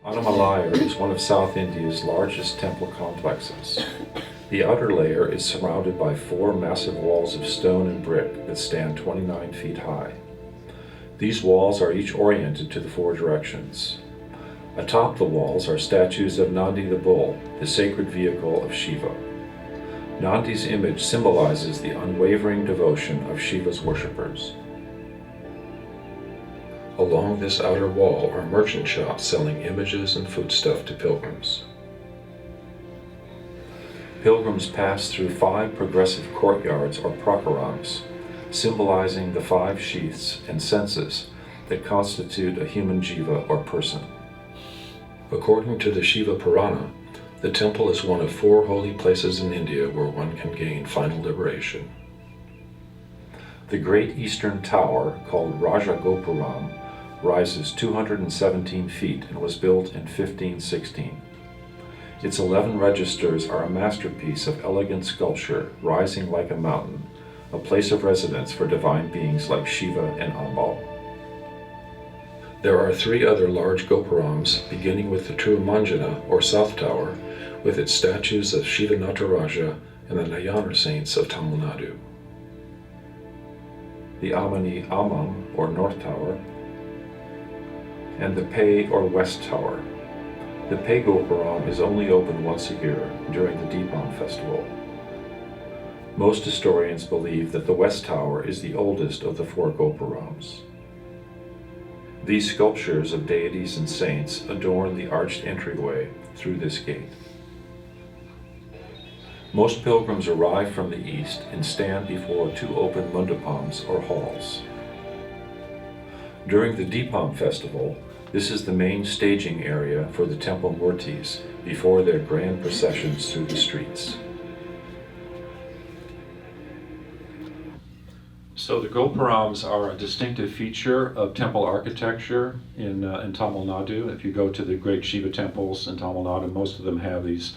Annamalaiyar is one of South India's largest temple complexes. The outer layer is surrounded by 4 massive walls of stone and brick that stand 29 feet high. These walls are each oriented to the 4 directions. Atop the walls are statues of Nandi the bull, the sacred vehicle of Shiva. Nandi's image symbolizes the unwavering devotion of Shiva's worshippers. Along this outer wall are merchant shops selling images and foodstuff to pilgrims. Pilgrims pass through 5 progressive courtyards or prakarams, symbolizing the 5 sheaths and senses that constitute a human jiva or person. According to the Shiva Purana, the temple is one of 4 holy places in India where one can gain final liberation. The Great Eastern Tower, called Raja Gopuram, rises 217 feet and was built in 1516. Its 11 registers are a masterpiece of elegant sculpture rising like a mountain, a place of residence for divine beings like Shiva and Ambal. There are 3 other large Gopurams, beginning with the Tirumanjana or South Tower, with its statues of Shiva Nataraja and the Nayanar saints of Tamil Nadu. The Amani Amam or North Tower, and the Pei or West Tower. The Pei Gopuram is only open once a year during the Deepam festival. Most historians believe that the West Tower is the oldest of the 4 Gopurams. These sculptures of deities and saints adorn the arched entryway through this gate. Most pilgrims arrive from the east and stand before 2 open mandapams or halls. During the Deepam festival, this is the main staging area for the temple murtis before their grand processions through the streets. So the Gopurams are a distinctive feature of temple architecture in Tamil Nadu. If you go to the great Shiva temples in Tamil Nadu, most of them have these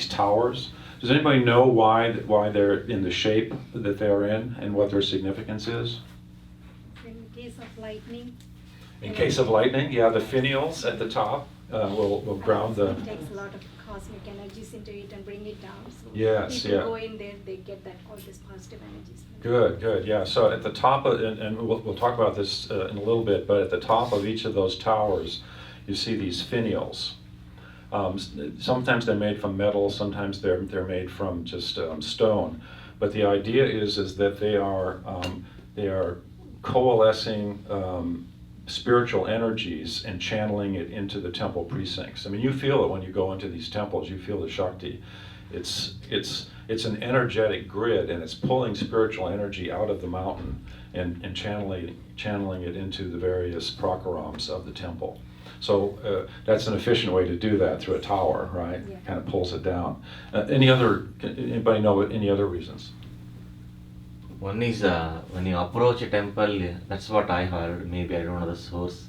towers. Does anybody know why they're in the shape that they're in and what their significance is? In case of lightning. In case of lightning, yeah, the finials at the top will ground the... It takes a lot of cosmic energies into it and bring it down. So yes, people yeah. go in there, they get all these positive energies. Good, yeah. So at the top of, and we'll talk about this in a little bit, but at the top of each of those towers, you see these finials. Sometimes they're made from metal, sometimes they're made from just stone. But the idea is that they are coalescing spiritual energies and channeling it into the temple precincts. I mean, you feel it when you go into these temples. You feel the Shakti. It's an energetic grid, and it's pulling spiritual energy out of the mountain and channeling it into the various prakarams of the temple. So that's an efficient way to do that through a tower, right? Yeah. Kind of pulls it down. Anybody know any other reasons? One is when you approach a temple, that's what I heard, maybe I don't know the source.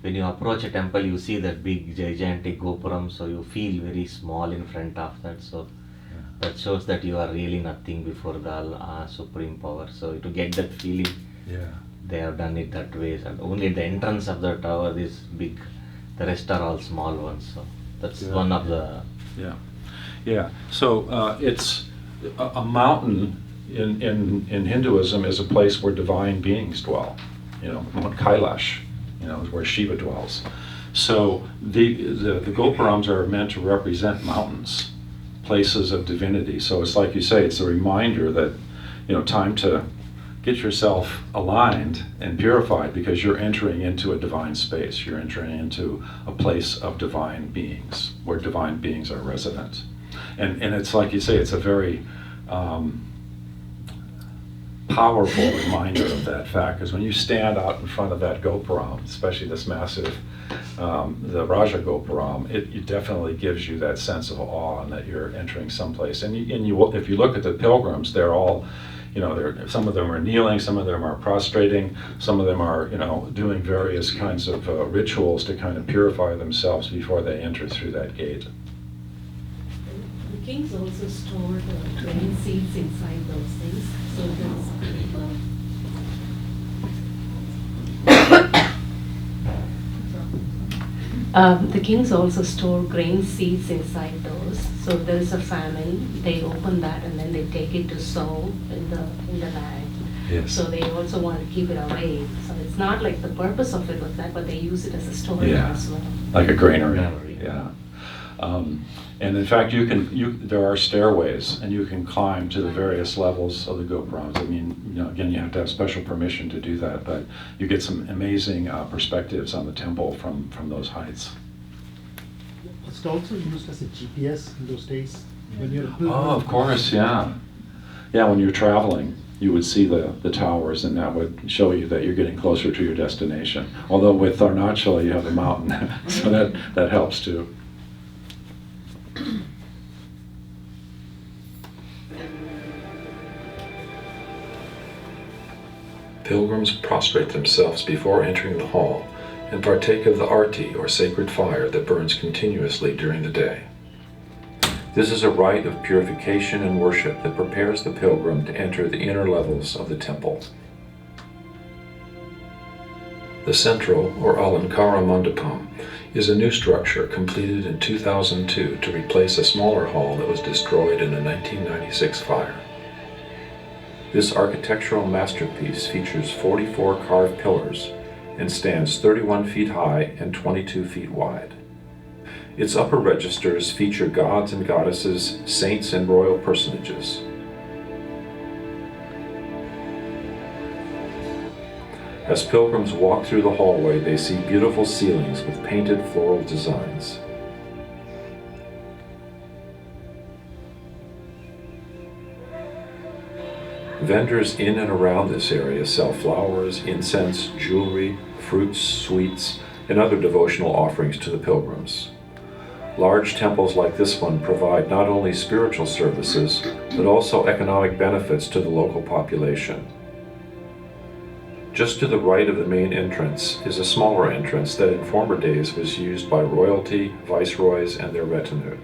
When you approach a temple, you see that big gigantic gopuram, so you feel very small in front of that. So that shows that you are really nothing before the supreme power. So to get that feeling, they have done it that way. And only the entrance of the tower is big, the rest are all small ones. So that's one of the... Yeah. So it's a mountain. In Hinduism is a place where divine beings dwell, Mount Kailash, is where Shiva dwells. So the Gopurams are meant to represent mountains, places of divinity. So it's like you say, it's a reminder that, time to get yourself aligned and purified because you're entering into a divine space. You're entering into a place of divine beings, where divine beings are resident. And it's like you say, it's a very powerful reminder of that fact, because when you stand out in front of that Gopuram, especially this massive, the Raja Gopuram, it definitely gives you that sense of awe and that you're entering someplace. And if you look at the pilgrims, they're all, some of them are kneeling, some of them are prostrating, some of them are, doing various kinds of rituals to kind of purify themselves before they enter through that gate. The kings also stored grain seeds inside those things. So The kings also store grain seeds inside those. So if there is a famine, they open that and then they take it to sow in the land. Yes. So they also want to keep it away. So it's not like the purpose of it was that, but they use it as a storage Yeah. as well. Like a granary. Granary. Yeah. And in fact, there are stairways, and you can climb to the various levels of the gopurams. I mean, again, you have to have special permission to do that, but you get some amazing perspectives on the temple from those heights. Was it also used as a GPS in those days when you're Oh, of course, yeah. Yeah, when you're traveling, you would see the towers, and that would show you that you're getting closer to your destination. Although with Arunachala, you have a mountain, so that helps too. Pilgrims prostrate themselves before entering the hall and partake of the arti, or sacred fire, that burns continuously during the day. This is a rite of purification and worship that prepares the pilgrim to enter the inner levels of the temple. The central, or Alankara Mandapam, is a new structure completed in 2002 to replace a smaller hall that was destroyed in a 1996 fire. This architectural masterpiece features 44 carved pillars and stands 31 feet high and 22 feet wide. Its upper registers feature gods and goddesses, saints, and royal personages. As pilgrims walk through the hallway, they see beautiful ceilings with painted floral designs. Vendors in and around this area sell flowers, incense, jewelry, fruits, sweets, and other devotional offerings to the pilgrims. Large temples like this one provide not only spiritual services, but also economic benefits to the local population. Just to the right of the main entrance is a smaller entrance that in former days was used by royalty, viceroys, and their retinue.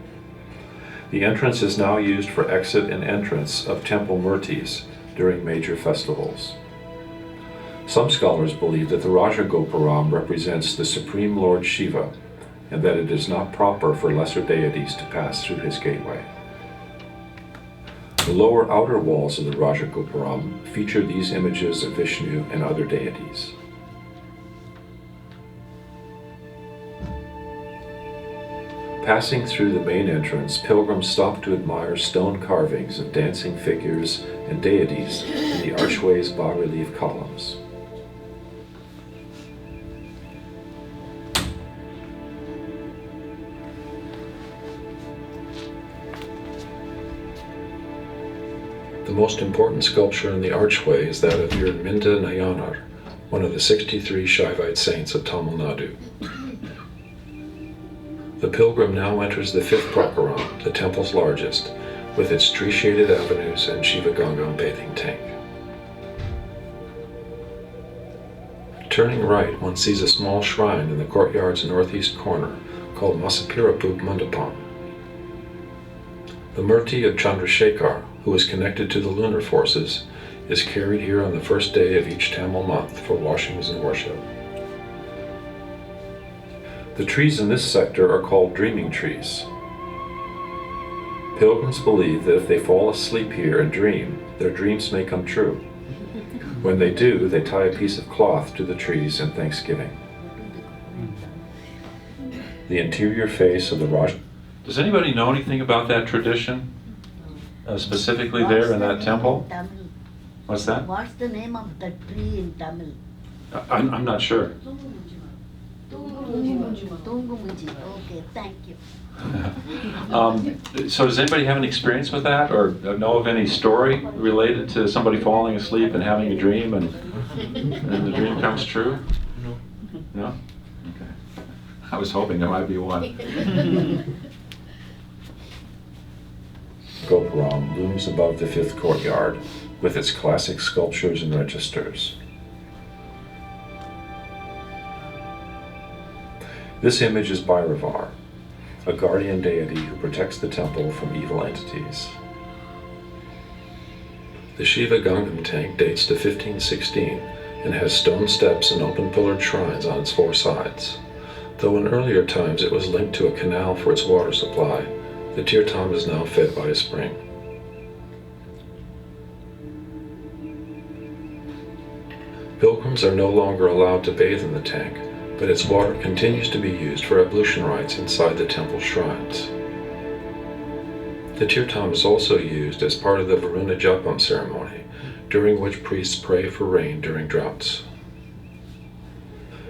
The entrance is now used for exit and entrance of temple murtis during major festivals. Some scholars believe that the Raja Gopuram represents the Supreme Lord Shiva, and that it is not proper for lesser deities to pass through his gateway. The lower outer walls of the Raja Gopuram feature these images of Vishnu and other deities. Passing through the main entrance, pilgrims stop to admire stone carvings of dancing figures and deities in the archway's bas-relief columns. The most important sculpture in the archway is that of Yurminda Nayanar, one of the 63 Shaivite saints of Tamil Nadu. The pilgrim now enters the fifth prakaram, the temple's largest, with its tree-shaded avenues and Shiva Gangam bathing tank. Turning right, one sees a small shrine in the courtyard's northeast corner called Masapirapuk Mandapam. The Murti of Chandrasekhar, who is connected to the lunar forces, is carried here on the first day of each Tamil month for washings and worship. The trees in this sector are called dreaming trees. Pilgrims believe that if they fall asleep here and dream, their dreams may come true. When they do, they tie a piece of cloth to the trees in thanksgiving. The interior face of the Raj. Does anybody know anything about that tradition? Specifically there in that temple? Tamil. What's that? What's the name of that tree in Tamil? I'm not sure. Tungumuji. Okay, thank you. So does anybody have any experience with that, or know of any story related to somebody falling asleep and having a dream and the dream comes true? No. No? Okay. I was hoping there might be one. Gopuram looms above the fifth courtyard with its classic sculptures and registers. This image is Bhairavar, a guardian deity who protects the temple from evil entities. The Shiva Gangam tank dates to 1516 and has stone steps and open pillared shrines on its four sides. Though in earlier times it was linked to a canal for its water supply, the Tirtam is now fed by a spring. Pilgrims are no longer allowed to bathe in the tank, but its water continues to be used for ablution rites inside the temple shrines. The Tirtam is also used as part of the Varuna Japam ceremony, during which priests pray for rain during droughts.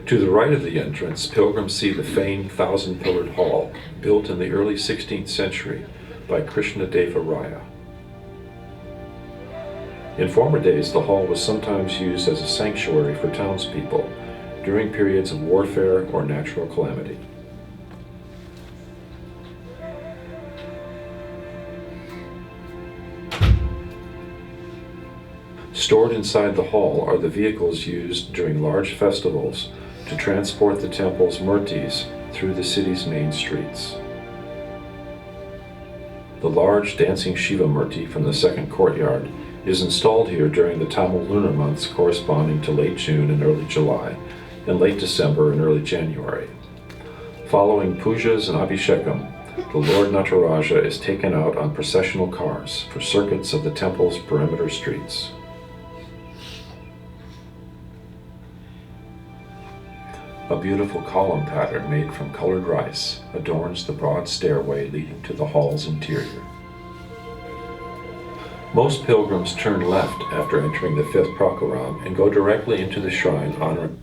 To the right of the entrance, pilgrims see the famed thousand-pillared hall, built in the early 16th century by Krishnadeva Raya. In former days, the hall was sometimes used as a sanctuary for townspeople during periods of warfare or natural calamity. Stored inside the hall are the vehicles used during large festivals to transport the temple's murtis through the city's main streets. The large dancing Shiva Murti from the second courtyard is installed here during the Tamil lunar months corresponding to late June and early July, and late December and early January. Following pujas and abhishekam, the Lord Nataraja is taken out on processional cars for circuits of the temple's perimeter streets. A beautiful column pattern made from colored rice adorns the broad stairway leading to the hall's interior. Most pilgrims turn left after entering the fifth prakaram and go directly into the shrine honoring.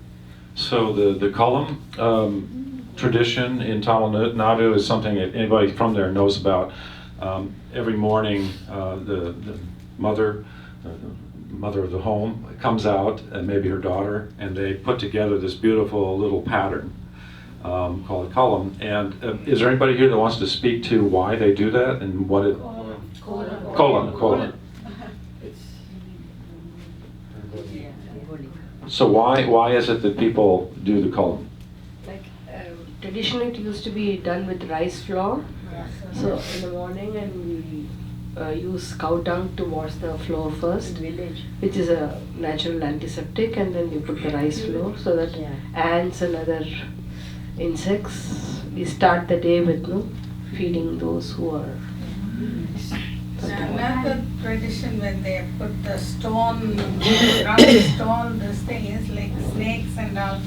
So the column tradition in Tamil Nadu is something that anybody from there knows about. Every morning, the mother of the home comes out, and maybe her daughter, and they put together this beautiful little pattern called a column. And is there anybody here that wants to speak to why they do that and what it? Column. So why is it that people do the column? Like traditionally it used to be done with rice flour. So in the morning, and we use cow dung to wash the floor first, which is a natural antiseptic, and then we put the rice flour so that ants and other insects, we start the day with feeding those who are. Another tradition when they put the stone, round stone, this thing is like snakes and all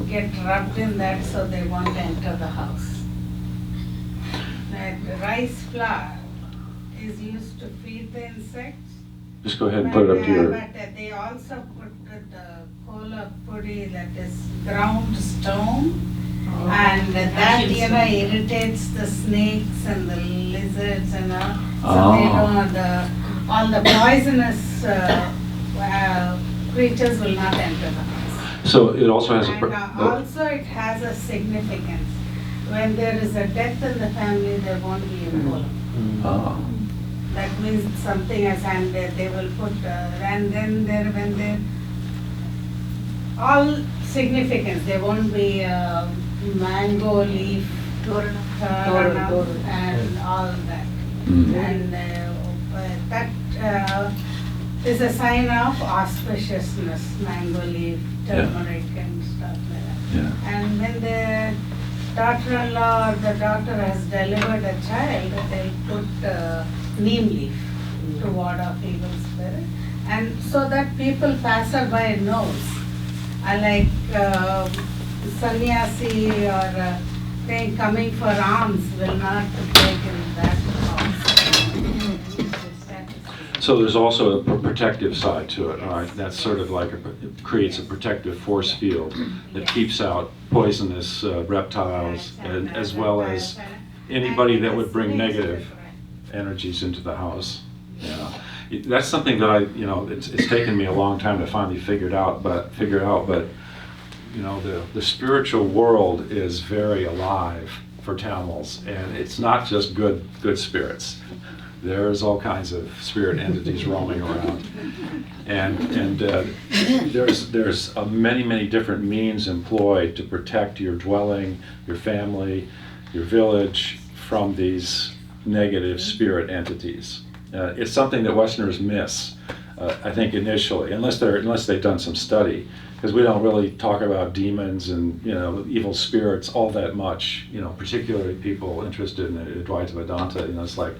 get rubbed in that so they won't enter the house. The rice flour is used to feed the insects. Just go ahead and put it up to your. But they also put the kola puri, that is ground stone. And that irritates the snakes and the lizards and all. So they don't, all the poisonous creatures will not enter the house. So it also has and also it has a significance. When there is a death in the family, there won't be a column. That means something has ended. They will put, and then when they all significance, there won't be mango leaf, torana, and all that. And that is a sign of auspiciousness, mango leaf, turmeric and stuff like that. And when the daughter-in-law or the daughter has delivered a child, they'll put neem leaf to ward off evil spirit. And so that people passerby knows, like sannyasi or thing coming for alms will not take in that house. So there's also a protective side to it, all right? That's sort of like it creates a protective force field that keeps out poisonous reptiles, and as well as anybody that would bring negative energies into the house. Yeah, that's something that it's taken me a long time to finally figure out. But the spiritual world is very alive for Tamils, and it's not just good spirits. There's all kinds of spirit entities roaming around, and there's many different means employed to protect your dwelling, your family, your village from these negative spirit entities. It's something that Westerners miss, I think, initially, unless they've done some study. because we don't really talk about demons and evil spirits all that much. Particularly people interested in Advaita Vedanta. It's like,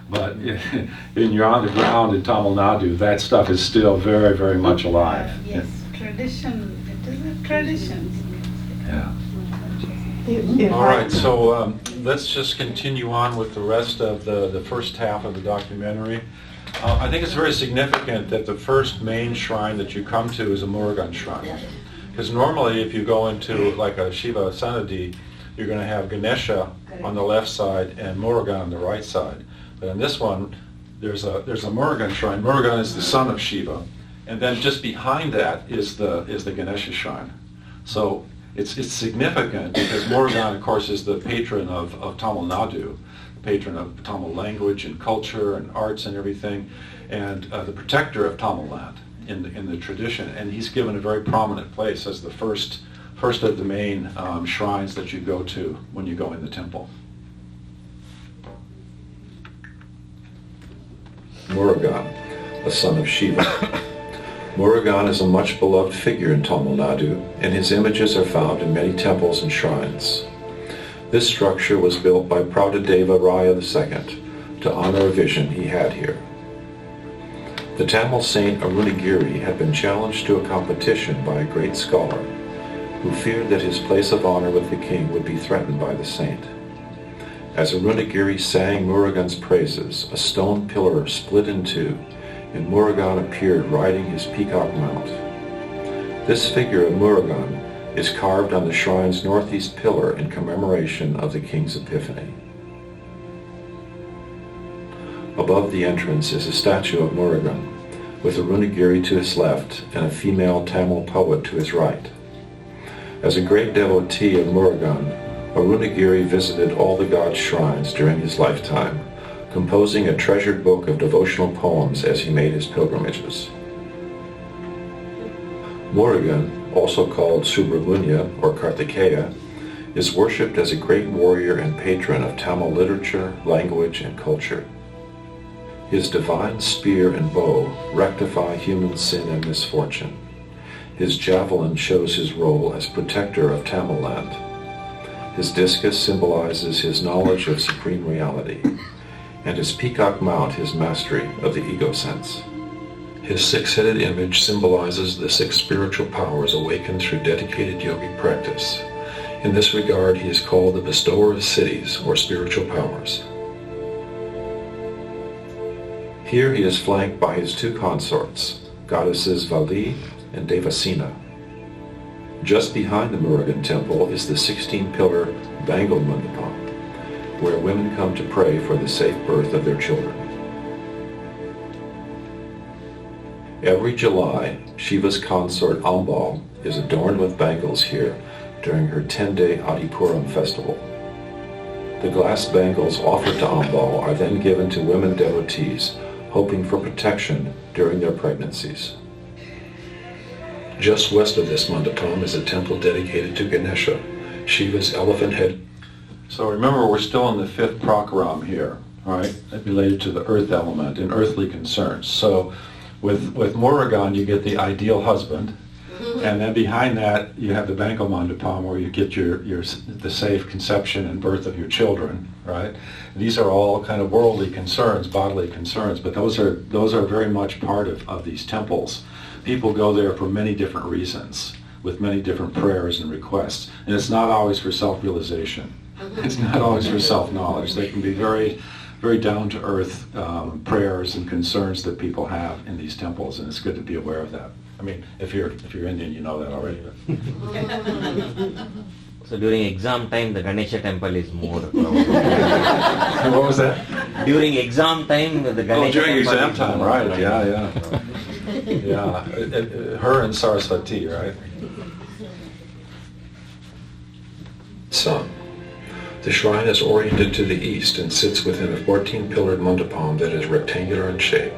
but when you're on the ground in Tamil Nadu, that stuff is still very, very much alive. Yes, tradition. It is a tradition. Yeah. All right, so let's just continue on with the rest of the first half of the documentary. I think it's very significant that the first main shrine that you come to is a Murugan shrine. Because normally if you go into like a Shiva Sanadi, you're going to have Ganesha on the left side and Murugan on the right side. But in this one, there's a Murugan shrine. Murugan is the son of Shiva. And then just behind that is the Ganesha shrine. So it's significant because Murugan, of course, is the patron of Tamil Nadu, patron of Tamil language and culture and arts and everything, and the protector of Tamil land in the tradition. And he's given a very prominent place as the first of the main shrines that you go to when you go in the temple. Murugan, a son of Shiva. Murugan is a much beloved figure in Tamil Nadu, and his images are found in many temples and shrines. This structure was built by Praudadeva Raya II to honor a vision he had here. The Tamil saint Arunagiri had been challenged to a competition by a great scholar who feared that his place of honor with the king would be threatened by the saint. As Arunagiri sang Murugan's praises, a stone pillar split in two, and Murugan appeared riding his peacock mount. This figure of Murugan is carved on the shrine's northeast pillar in commemoration of the king's epiphany. Above the entrance is a statue of Murugan, with Arunagiri to his left and a female Tamil poet to his right. As a great devotee of Murugan, Arunagiri visited all the god's shrines during his lifetime, composing a treasured book of devotional poems as he made his pilgrimages. Murugan, also called Subramunya or Kartikeya, is worshipped as a great warrior and patron of Tamil literature, language, and culture. His divine spear and bow rectify human sin and misfortune. His javelin shows his role as protector of Tamil land. His discus symbolizes his knowledge of supreme reality, and his peacock mount his mastery of the ego sense. His six-headed image symbolizes the six spiritual powers awakened through dedicated yogic practice. In this regard, he is called the bestower of cities or spiritual powers. Here he is flanked by his two consorts, goddesses Vali and Devasena. Just behind the Murugan temple is the 16-pillar Bangal Mandapam, where women come to pray for the safe birth of their children. Every July, Shiva's consort Ambal is adorned with bangles here during her 10-day Adipuram festival. The glass bangles offered to Ambal are then given to women devotees hoping for protection during their pregnancies. Just west of this mandapam is a temple dedicated to Ganesha, Shiva's elephant head. So remember, we're still in the fifth prakaram here, all right, related to the earth element and earthly concerns. So with Murugan, you get the ideal husband, and then behind that you have the Bangal Mandapam, where you get the safe conception and birth of your children, right? These are all kind of worldly concerns, bodily concerns, but those are very much part of these temples. People go there for many different reasons, with many different prayers and requests, and it's not always for self-realization. It's not always for self-knowledge. They can be very, very down-to-earth prayers and concerns that people have in these temples, and it's good to be aware of that. I mean, if you're Indian, you know that already. So during exam time, the Ganesha temple is more. What was that? During exam time, the Ganesha during temple exam is time, more. right? Yeah. Yeah, her and Saraswati, right? Sun. The shrine is oriented to the east and sits within a 14-pillared mandapam that is rectangular in shape.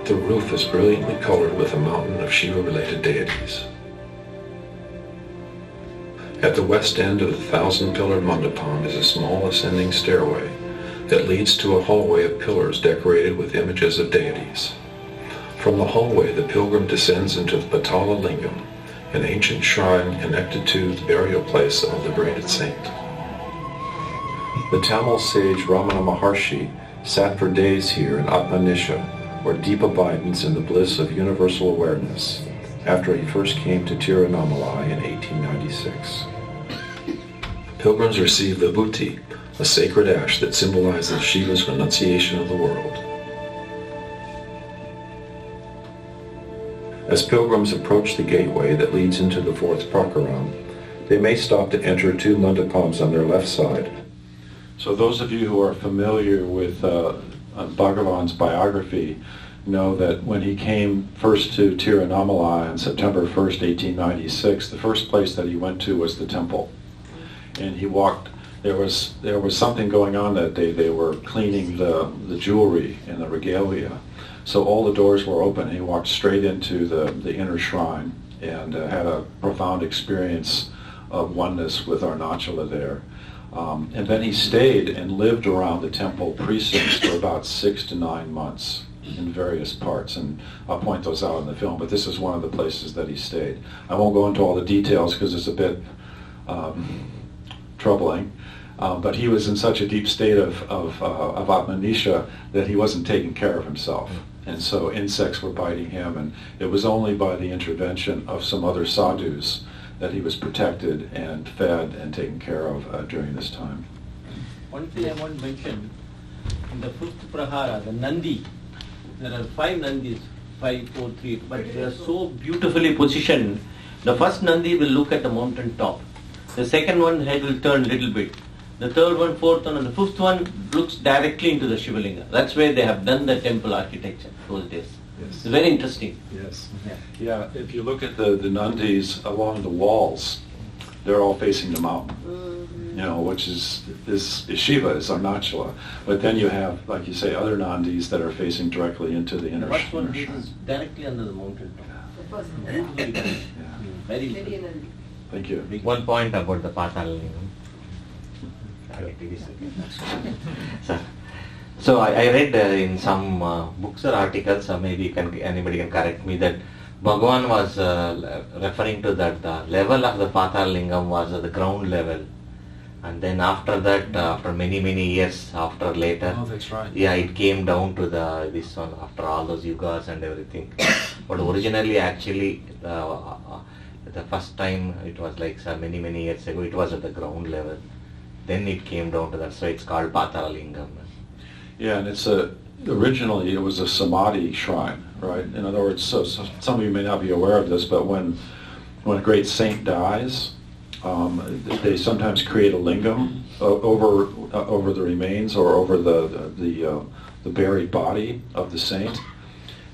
The roof is brilliantly colored with a mountain of Shiva-related deities. At the west end of the 1,000-pillared mandapam is a small ascending stairway that leads to a hallway of pillars decorated with images of deities. From the hallway, the pilgrim descends into the Patala Lingam, an ancient shrine connected to the burial place of the liberated saint. The Tamil sage Ramana Maharshi sat for days here in Atmanisha, or deep abidance in the bliss of universal awareness, after he first came to Tiruvannamalai in 1896. Pilgrims receive vibhuti, a sacred ash that symbolizes Shiva's renunciation of the world. As pilgrims approach the gateway that leads into the fourth prakaram, they may stop to enter two mandapams on their left side. So those of you who are familiar with Bhagavan's biography know that when he came first to Tiruvannamalai on September 1st, 1896, the first place that he went to was the temple. And he walked, there was something going on that day. They were cleaning the jewelry and the regalia. So all the doors were open. He walked straight into the inner shrine and had a profound experience of oneness with Arunachala there. And then he stayed and lived around the temple precincts for about 6 to 9 months in various parts, and I'll point those out in the film, but this is one of the places that he stayed. I won't go into all the details because it's a bit troubling, but he was in such a deep state of Atmanisha that he wasn't taking care of himself. And so insects were biting him, and it was only by the intervention of some other sadhus that he was protected and fed and taken care of during this time. One thing I want to mention, in the fifth prahara, the Nandi, there are 5 Nandis, 5, 4, 3, but they are so beautifully positioned. The first Nandi will look at the mountain top. The second one head will turn a little bit. The third one, fourth one, and the fifth one looks directly into the Shivalinga. That's where they have done the temple architecture those days. Yes. It's very interesting. Yes. Yeah, if you look at the Nandis along the walls, they're all facing the mountain. You know, which is Shiva, is Arunachala. But then you have, like you say, other Nandis that are facing directly into the inner The first one shrine. is directly under the mountain top. The first one. Beautifully done. Very Very good. Nandi. Thank you. One point about the Patalingam. So I read in some books or articles, or maybe anybody can correct me, that Bhagavan was referring to that the level of the Patalingam was at the ground level, and then after that, after many years after later, Oh, that's right. yeah, it came down to this one after all those yugas and everything. But originally, actually, the first time it was like many years ago, it was at the ground level. Then it came down to that, so it's called Patalingam. Yeah, and originally it was a samadhi shrine, right? In other words, so some of you may not be aware of this, but when a great saint dies, they sometimes create a lingam over the remains or over the buried body of the saint.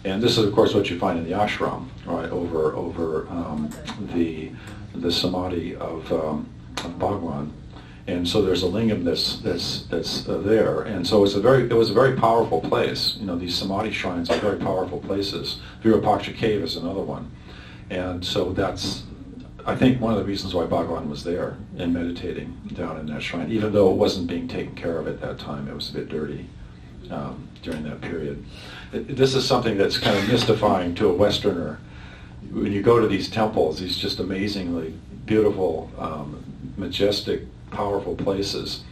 And this is, of course, what you find in the ashram, right? Over the samadhi of Bhagwan. And so there's a lingam that's there, and so it was a very powerful place. You know, these samadhi shrines are very powerful places. Virupaksha Cave is another one, and so that's, I think, one of the reasons why Bhagavan was there and meditating down in that shrine, even though it wasn't being taken care of at that time. It was a bit dirty during that period. This is something that's kind of mystifying to a Westerner. When you go to these temples, these just amazingly beautiful, majestic, powerful places,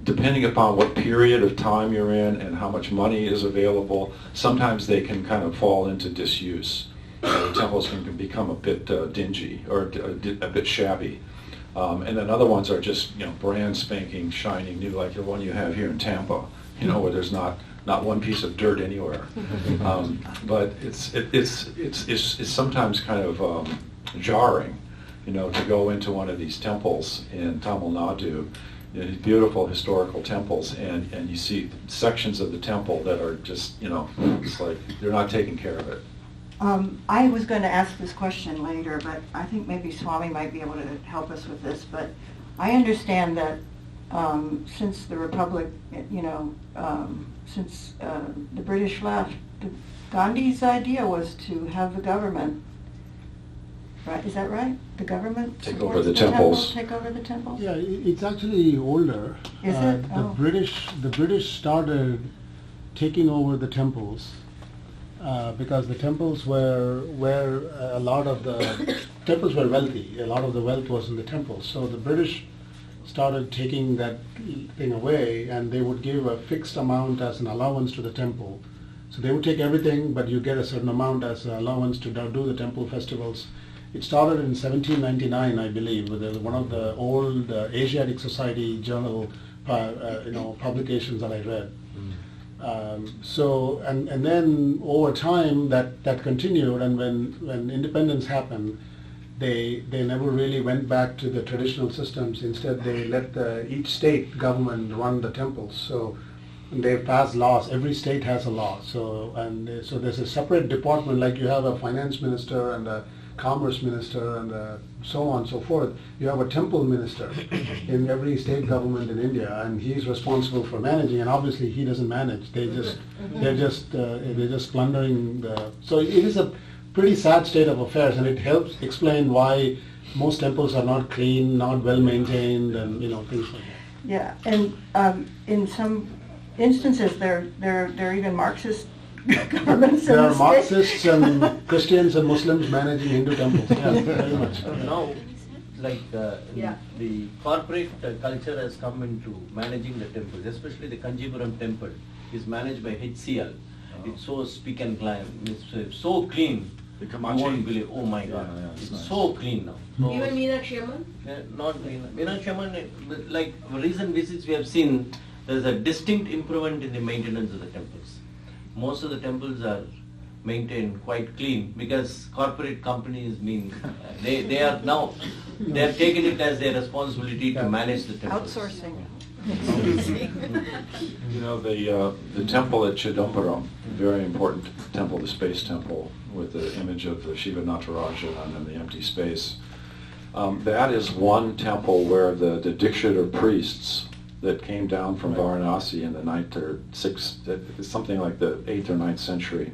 depending upon what period of time you're in and how much money is available, sometimes they can kind of fall into disuse. The temples can become a bit dingy or a bit shabby. And then other ones are just, you know, brand spanking, shining new, like the one you have here in Tampa, you know, where there's not one piece of dirt anywhere. But it's sometimes kind of jarring, you know, to go into one of these temples in Tamil Nadu, you know, these beautiful historical temples, and you see sections of the temple that are just, you know, it's like they're not taking care of it. I was going to ask this question later, but I think maybe Swami might be able to help us with this. But I understand that since the Republic, you know, since the British left, Gandhi's idea was to have the government, right? Is that right? The government Take supports over the temples. Take over the temples? Yeah, it's actually older. Is it? The Oh. British started taking over the temples because the temples were where a lot of the temples were wealthy. A lot of the wealth was in the temples. So the British started taking that thing away, and they would give a fixed amount as an allowance to the temple. So they would take everything, but you get a certain amount as an allowance to do the temple festivals. It started in 1799, I believe, with one of the old Asiatic Society journal, publications that I read. And then over time that continued, and when independence happened, they never really went back to the traditional systems. Instead, they let each state government run the temples. So they passed laws. Every state has a law. So there's a separate department, like you have a finance minister and a commerce minister and so on and so forth. You have a temple minister in every state government in India, and he's responsible for managing. And obviously, he doesn't manage. They're just plundering the. So it is a pretty sad state of affairs, and it helps explain why most temples are not clean, not well maintained, and things like that. Yeah, and in some instances, they're even Marxist governments. There are Marxists and Christians and Muslims managing Hindu temples. Yeah, very much. Now, the corporate culture has come into managing the temples, especially the Kanjipuram temple is managed by HCL. It's so speak and climb. It's so clean. You won't believe. Oh my God! It's nice. So clean now. So Even Meenakshi Amman? Not Meenakshi Amman. Like recent visits we have seen, there's a distinct improvement in the maintenance of the temples. Most of the temples are maintained quite clean because corporate companies mean they are now they have taken it as their responsibility to manage the temples. Outsourcing. The temple at Chidambaram, very important temple, the space temple, with the image of the Shiva Nataraja and the empty space. That is one temple where the Dikshita priests that came down from Varanasi in the 9th or 6th, something like the 8th or 9th century.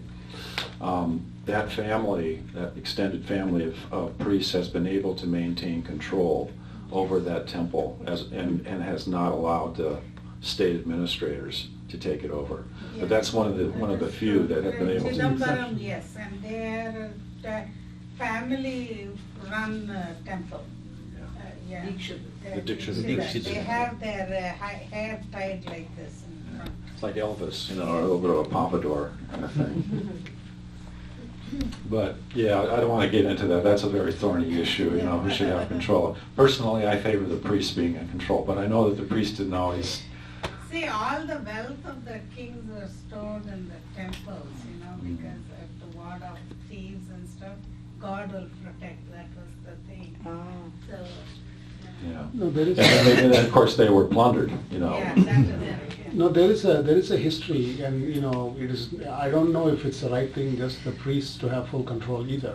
That family, that extended family of priests has been able to maintain control over that temple and has not allowed the state administrators to take it over. Yes. But that's one of the few that have been able to. Chidambaram, yes, and they are family-run temple. Yeah. The Dikshita. They have their hair tied like this in front. It's like Elvis, a little bit of a pompadour kind of thing. But yeah, I don't want to get into that. That's a very thorny issue, who should have control. Personally, I favor the priests being in control, but I know that the priests didn't always. See, all the wealth of the kings were stored in the temples, because of the ward of thieves and stuff. God will protect. That was the thing. So. Yeah. No, there is. And of course, they were plundered. Yeah, that is right. No, there is a history, and it is. I don't know if it's the right thing just the priests to have full control either.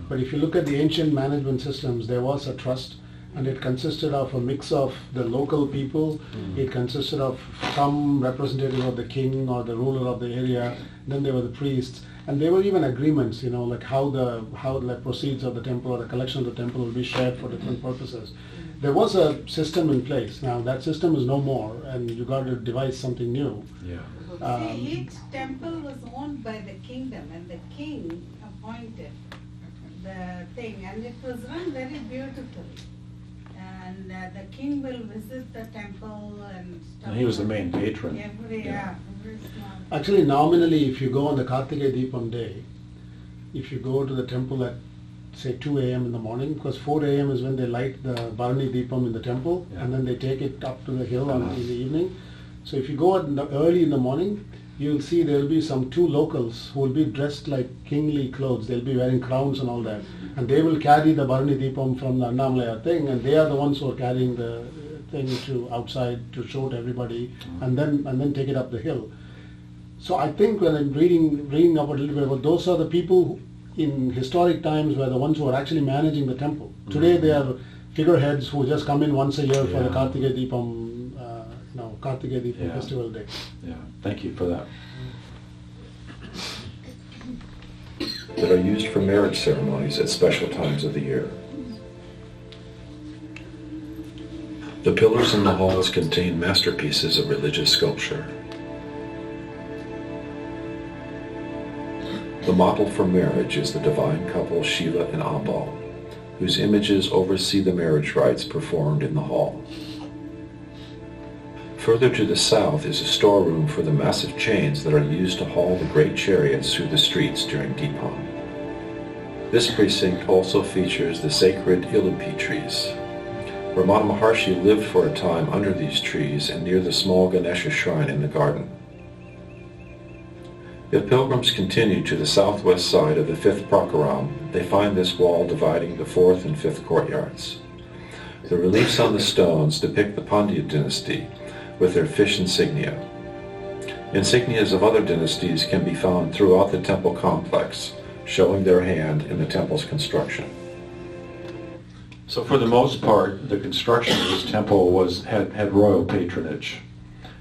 But if you look at the ancient management systems, there was a trust, and it consisted of a mix of the local people. It consisted of some representative of the king or the ruler of the area. Then there were the priests, and there were even agreements, like how the proceeds of the temple or the collection of the temple will be shared for different purposes. There was a system in place. Now that system is no more, and you got to devise something new. Yeah. See, each temple was owned by the kingdom, and the king appointed the thing, and it was run very beautifully. And the king will visit the temple and stuff. And he was the main patron. Every small. Actually, nominally, if you go on the Kartikeya Deepam day, if you go to the temple at say 2 a.m. in the morning, because 4 a.m. is when they light the Bharani Deepam in the temple, and then they take it up to the hill in the evening. So if you go early in the morning, you'll see there will be some 2 locals who will be dressed like kingly clothes. They'll be wearing crowns and all that, and they will carry the Bharani Deepam from the Annamalaiyar thing, and they are the ones who are carrying the thing to outside to show to everybody, and then take it up the hill. So I think when I'm reading up a little bit about, those are the people who, in historic times, were the ones who are actually managing the temple. Today they are figureheads who just come in once a year for the Kartikeya Deepam festival day. Yeah, thank you for that. That are used for marriage ceremonies at special times of the year. The pillars in the halls contain masterpieces of religious sculpture. The model for marriage is the divine couple Shiva and Ambal, whose images oversee the marriage rites performed in the hall. Further to the south is a storeroom for the massive chains that are used to haul the great chariots through the streets during Deepam. This precinct also features the sacred Ilupi trees. Ramana Maharshi lived for a time under these trees and near the small Ganesha shrine in the garden. If pilgrims continue to the southwest side of the fifth prakaram, they find this wall dividing the fourth and fifth courtyards. The reliefs on the stones depict the Pandya dynasty with their fish insignia. Insignias of other dynasties can be found throughout the temple complex, showing their hand in the temple's construction. So for the most part, the construction of this temple had royal patronage,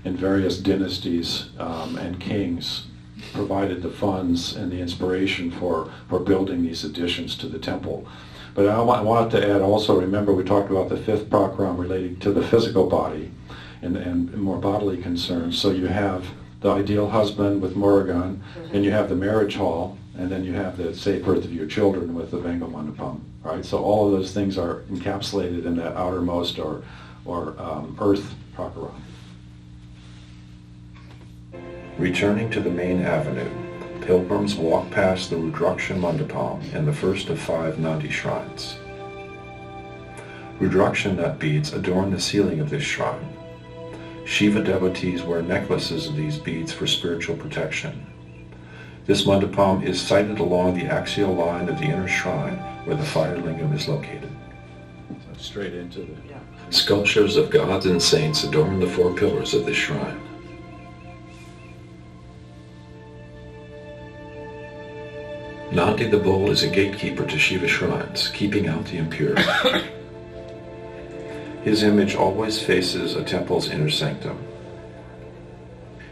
and various dynasties and kings provided the funds and the inspiration for building these additions to the temple. But I wanted to add also, remember we talked about the fifth prakaram relating to the physical body and more bodily concerns. So you have the ideal husband with Murugan, and you have the marriage hall, and then you have the safe birth of your children with the Venga Mandapam, right? So all of those things are encapsulated in that outermost or earth prakaram. Returning to the main avenue, pilgrims walk past the Rudraksha Mandapam and the first of 5 Nandi shrines. Rudraksha nut beads adorn the ceiling of this shrine. Shiva devotees wear necklaces of these beads for spiritual protection. This mandapam is sited along the axial line of the inner shrine where the fire lingam is located. So straight into the... Sculptures of gods and saints adorn the 4 pillars of this shrine. Nandi the bull is a gatekeeper to Shiva shrines, keeping out the impure. His image always faces a temple's inner sanctum.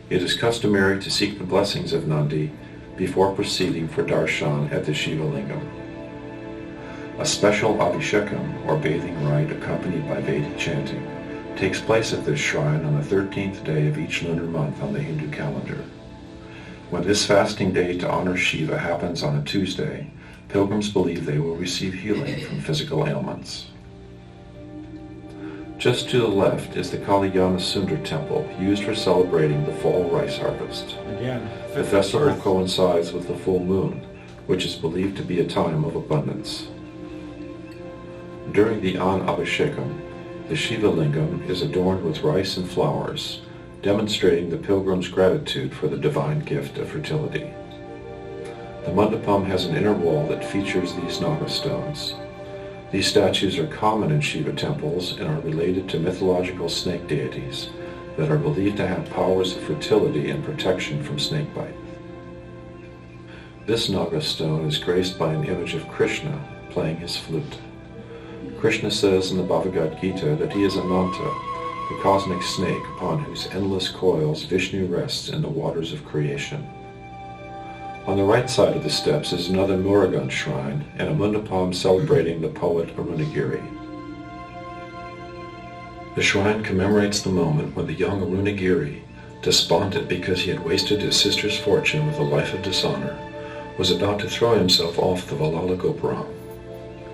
It is customary to seek the blessings of Nandi before proceeding for darshan at the Shiva lingam. A special abhishekam, or bathing rite accompanied by Vedic chanting, takes place at this shrine on the 13th day of each lunar month on the Hindu calendar. When this fasting day to honor Shiva happens on a Tuesday, pilgrims believe they will receive healing from physical ailments. Just to the left is the Kalyana Sundar temple, used for celebrating the fall rice harvest. Again, The festival coincides with the full moon, which is believed to be a time of abundance. During the An Abhishekam, the Shiva lingam is adorned with rice and flowers, demonstrating the pilgrim's gratitude for the divine gift of fertility. The mandapam has an inner wall that features these Naga stones. These statues are common in Shiva temples and are related to mythological snake deities that are believed to have powers of fertility and protection from snakebite. This Naga stone is graced by an image of Krishna playing his flute. Krishna says in the Bhagavad Gita that he is Ananta, the cosmic snake upon whose endless coils Vishnu rests in the waters of creation. On the right side of the steps is another Murugan shrine and a mandapam celebrating the poet Arunagiri. The shrine commemorates the moment when the young Arunagiri, despondent because he had wasted his sister's fortune with a life of dishonor, was about to throw himself off the Valala Gopuram.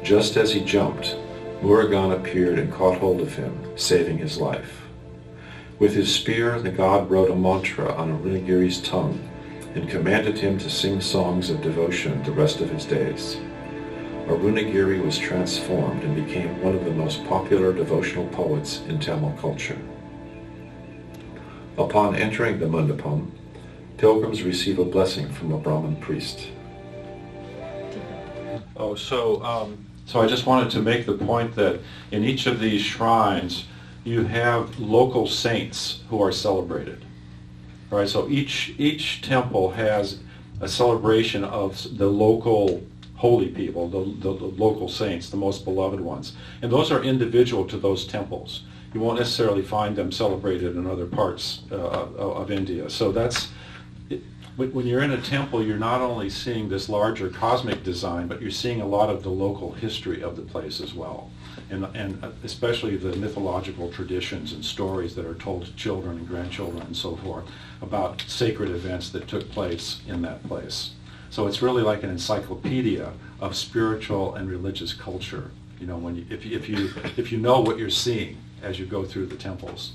Just as he jumped, Murugan appeared and caught hold of him, saving his life. With his spear, the god wrote a mantra on Arunagiri's tongue and commanded him to sing songs of devotion the rest of his days. Arunagiri was transformed and became one of the most popular devotional poets in Tamil culture. Upon entering the mandapam, pilgrims receive a blessing from a Brahmin priest. So I just wanted to make the point that in each of these shrines, you have local saints who are celebrated. Right, so each temple has a celebration of the local holy people, the local saints, the most beloved ones. And those are individual to those temples. You won't necessarily find them celebrated in other parts of India. So when you're in a temple, you're not only seeing this larger cosmic design, but you're seeing a lot of the local history of the place as well. And especially the mythological traditions and stories that are told to children and grandchildren and so forth about sacred events that took place in that place. So it's really like an encyclopedia of spiritual and religious culture. You know, when if you know what you're seeing as you go through the temples.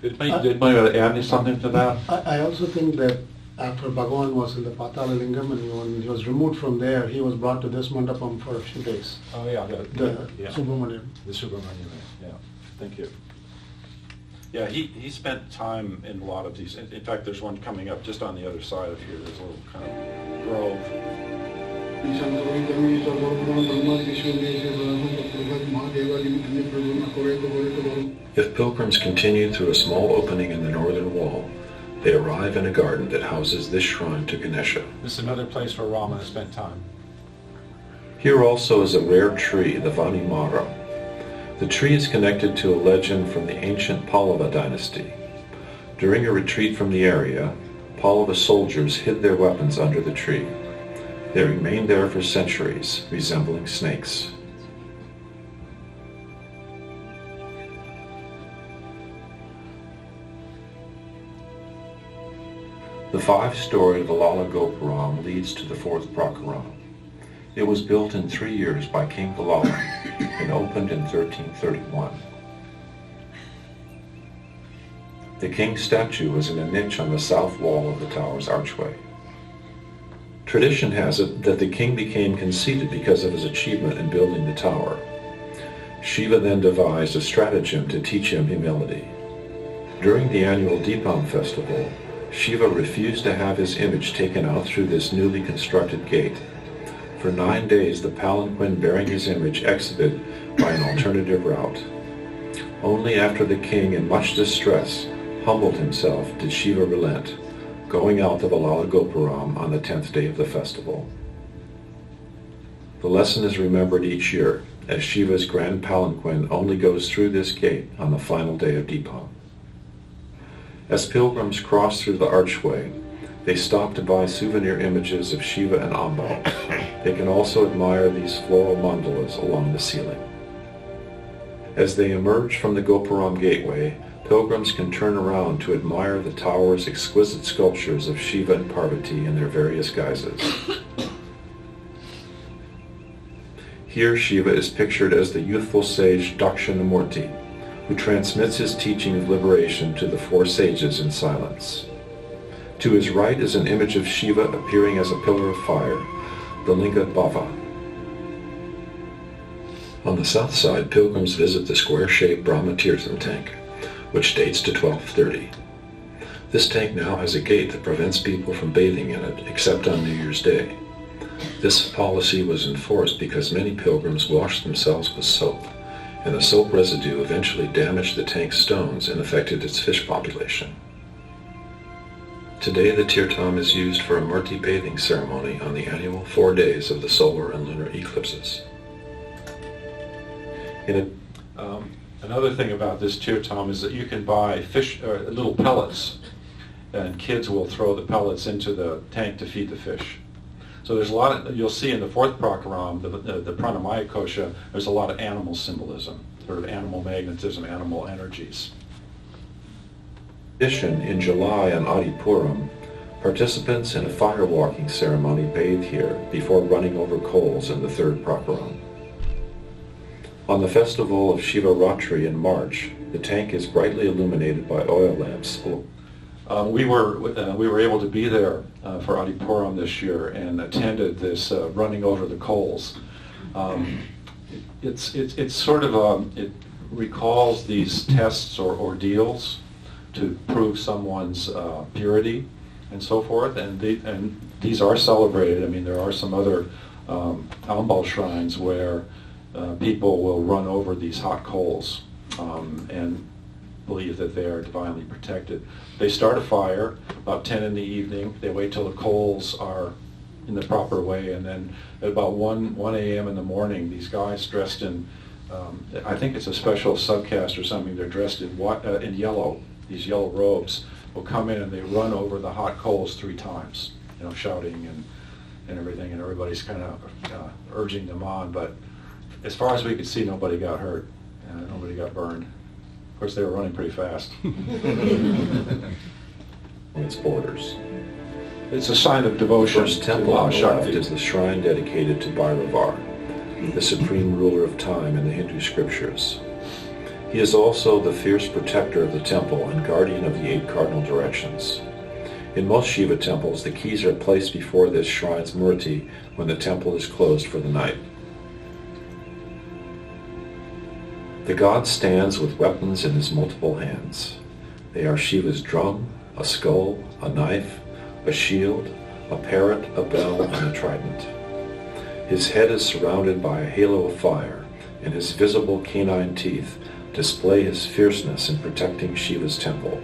Did anybody add something to that? I also think that after Bhagavan was in the Patala Lingam and when he was removed from there, he was brought to this mandapam for a few days. Oh yeah, The Subramaniam. The Subramaniam, yeah. Thank you. Yeah, he spent time in a lot of these. In fact, there's one coming up just on the other side of here. There's a little kind of grove. If pilgrims continue through a small opening in the northern wall, they arrive in a garden that houses this shrine to Ganesha. This is another place where Ramana spent time. Here also is a rare tree, the Vani Mara. The tree is connected to a legend from the ancient Pallava dynasty. During a retreat from the area, Pallava soldiers hid their weapons under the tree. They remained there for centuries, resembling snakes. The five-storied Valala Gopuram leads to the fourth Prakaram. It was built in 3 years by King Valala and opened in 1331. The king's statue was in a niche on the south wall of the tower's archway. Tradition has it that the king became conceited because of his achievement in building the tower. Shiva then devised a stratagem to teach him humility. During the annual Deepam festival, Shiva refused to have his image taken out through this newly constructed gate. For 9 days, the palanquin bearing his image exited by an alternative route. Only after the king, in much distress, humbled himself did Shiva relent, going out to Valala Gopuram on the 10th day of the festival. The lesson is remembered each year, as Shiva's grand palanquin only goes through this gate on the final day of Deepam. As pilgrims cross through the archway, they stop to buy souvenir images of Shiva and Amba. They can also admire these floral mandalas along the ceiling. As they emerge from the Gopuram gateway, pilgrims can turn around to admire the tower's exquisite sculptures of Shiva and Parvati in their various guises. Here Shiva is pictured as the youthful sage Dakshinamurti, who transmits his teaching of liberation to the four sages in silence. To his right is an image of Shiva appearing as a pillar of fire, the Linga Bhava. On the south side, pilgrims visit the square-shaped Brahma Tirtham tank, which dates to 1230. This tank now has a gate that prevents people from bathing in it, except on New Year's Day. This policy was enforced because many pilgrims washed themselves with soap, and the soap residue eventually damaged the tank's stones and affected its fish population. Today the Tirtham is used for a Murti bathing ceremony on the annual 4 days of the solar and lunar eclipses. Another thing about this Tirtham is that you can buy fish, little pellets, and kids will throw the pellets into the tank to feed the fish. So there's a lot of, you'll see in the fourth Prakaram, the Pranamaya Kosha, there's a lot of animal symbolism, sort of animal magnetism, animal energies. In addition, in July on Adipuram, participants in a fire walking ceremony bathe here before running over coals in the third Prakaram. On the festival of Shivaratri in March, the tank is brightly illuminated by oil lamps. We were able to be there for Adipuram this year and attended this running over the coals. It's sort of it recalls these tests or ordeals to prove someone's purity and so forth, and these are celebrated. I mean, there are some other Ambal shrines where people will run over these hot coals and believe that they are divinely protected. They start a fire about 10 in the evening. They wait till the coals are in the proper way, and then at about 1 a.m. in the morning, these guys dressed in, I think it's a special subcaste or something, they're dressed in yellow, these yellow robes, will come in and they run over the hot coals 3 times, shouting and everything, and everybody's kind of urging them on, but as far as we could see, nobody got hurt, nobody got burned. Of course, they were running pretty fast. Its borders. It's a sign of devotion. The first temple on the left is the shrine dedicated to Bhairavar, the supreme ruler of time in the Hindu scriptures. He is also the fierce protector of the temple and guardian of the 8 cardinal directions. In most Shiva temples, the keys are placed before this shrine's murti when the temple is closed for the night. The god stands with weapons in his multiple hands. They are Shiva's drum, a skull, a knife, a shield, a parrot, a bell, and a trident. His head is surrounded by a halo of fire, and his visible canine teeth display his fierceness in protecting Shiva's temple.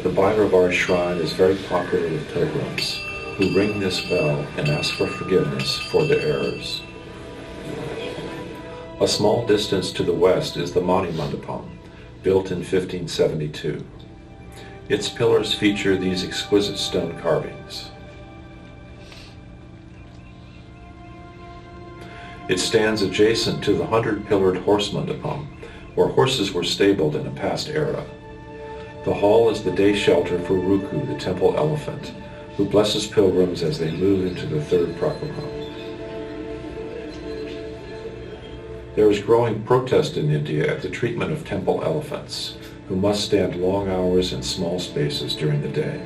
The Bhairavar shrine is very popular with pilgrims who ring this bell and ask for forgiveness for their errors. A small distance to the west is the Mani Mandapam, built in 1572. Its pillars feature these exquisite stone carvings. It stands adjacent to the 100-pillared horse mandapam, where horses were stabled in a past era. The hall is the day shelter for Ruku, the temple elephant, who blesses pilgrims as they move into the 3rd Prakaram. There is growing protest in India at the treatment of temple elephants, who must stand long hours in small spaces during the day.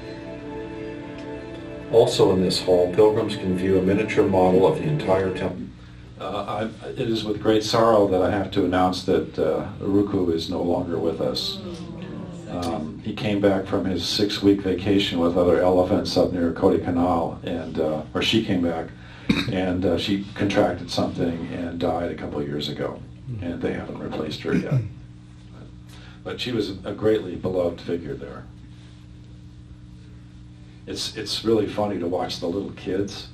Also in this hall, pilgrims can view a miniature model of the entire temple. It is with great sorrow that I have to announce that Ruku is no longer with us. He came back from his 6-week vacation with other elephants up near Kodaikanal, or she came back, and she contracted something and died a couple of years ago, and they haven't replaced her yet. But she was a greatly beloved figure there. It's really funny to watch the little kids,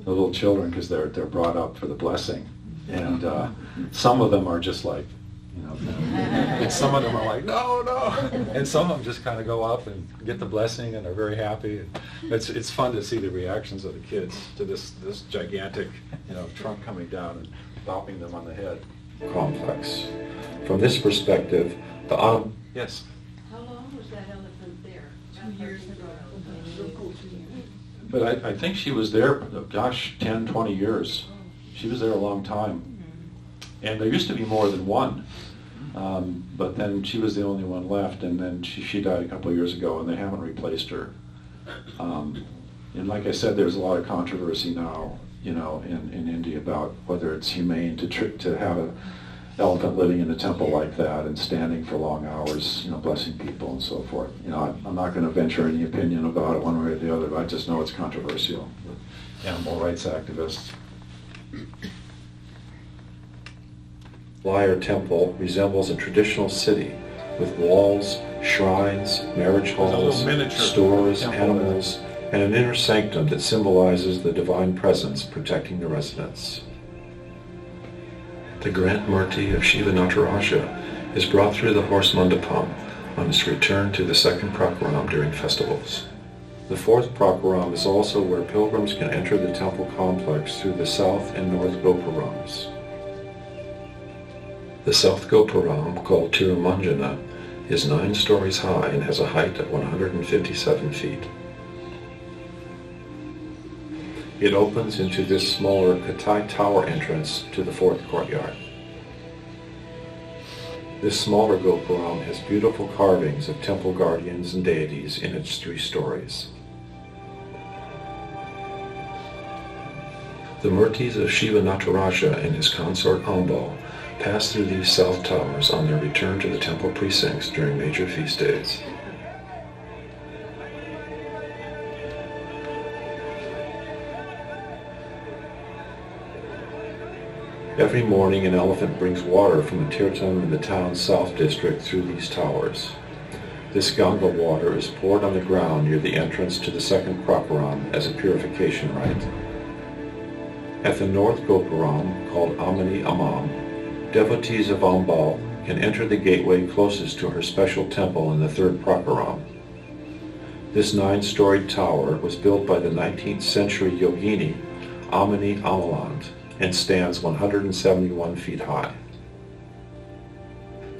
the little children, because they're brought up for the blessing, and some of them are just like, and some of them are like, no, and some of them just kind of go up and get the blessing and are very happy. And it's fun to see the reactions of the kids to this gigantic, trunk coming down and bopping them on the head. Complex. From this perspective, yes. How long was that elephant there? 2 years ago. But I think she was there, 10, 20 years. She was there a long time. And there used to be more than one. But then she was the only one left, and then she died a couple of years ago, and they haven't replaced her. And like I said, there's a lot of controversy now, in India about whether it's humane to have an elephant living in a temple like that and standing for long hours, blessing people and so forth. I'm not going to venture any opinion about it one way or the other, but I just know it's controversial with animal rights activists. Annamalaiyar temple resembles a traditional city with walls, shrines, marriage halls, stores, animals, and an inner sanctum that symbolizes the divine presence protecting the residents. The Grand Murti of Shiva Nataraja is brought through the horse mandapam on its return to the 2nd Prakaram during festivals. The 4th Prakaram is also where pilgrims can enter the temple complex through the south and north Gopurams. The south Gopuram, called Tirumanjana, is 9 stories high and has a height of 157 feet. It opens into this smaller Katai tower entrance to the 4th courtyard. This smaller Gopuram has beautiful carvings of temple guardians and deities in its 3 stories. The Murtis of Shiva Nataraja and his consort Ambal pass through these south towers on their return to the temple precincts during major feast days. Every morning an elephant brings water from a tirtam in the town's south district through these towers. This Ganga water is poured on the ground near the entrance to the 2nd Prakaram as a purification rite. At the north Gopuram, called Amani Amam, devotees of Ambal can enter the gateway closest to her special temple in the 3rd Prakaram. This 9-storied tower was built by the 19th century yogini Amani Amaland and stands 171 feet high.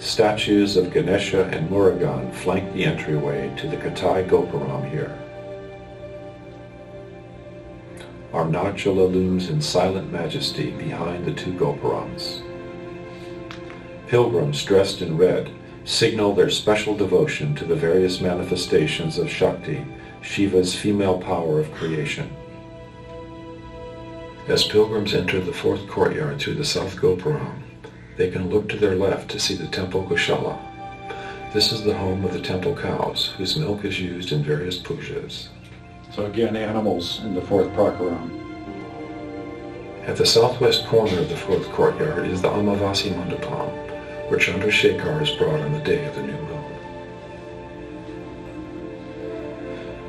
Statues of Ganesha and Murugan flank the entryway to the Katai Gopuram here. Arunachala looms in silent majesty behind the two Gopurams. Pilgrims dressed in red signal their special devotion to the various manifestations of Shakti, Shiva's female power of creation. As pilgrims enter the fourth courtyard through the south Gopuram, they can look to their left to see the temple Goshala. This is the home of the temple cows, whose milk is used in various pujas. So again, animals in the fourth prakaram. At the southwest corner of the fourth courtyard is the Amavasi Mandapam, where Chandrasekhar is brought on the day of the new moon.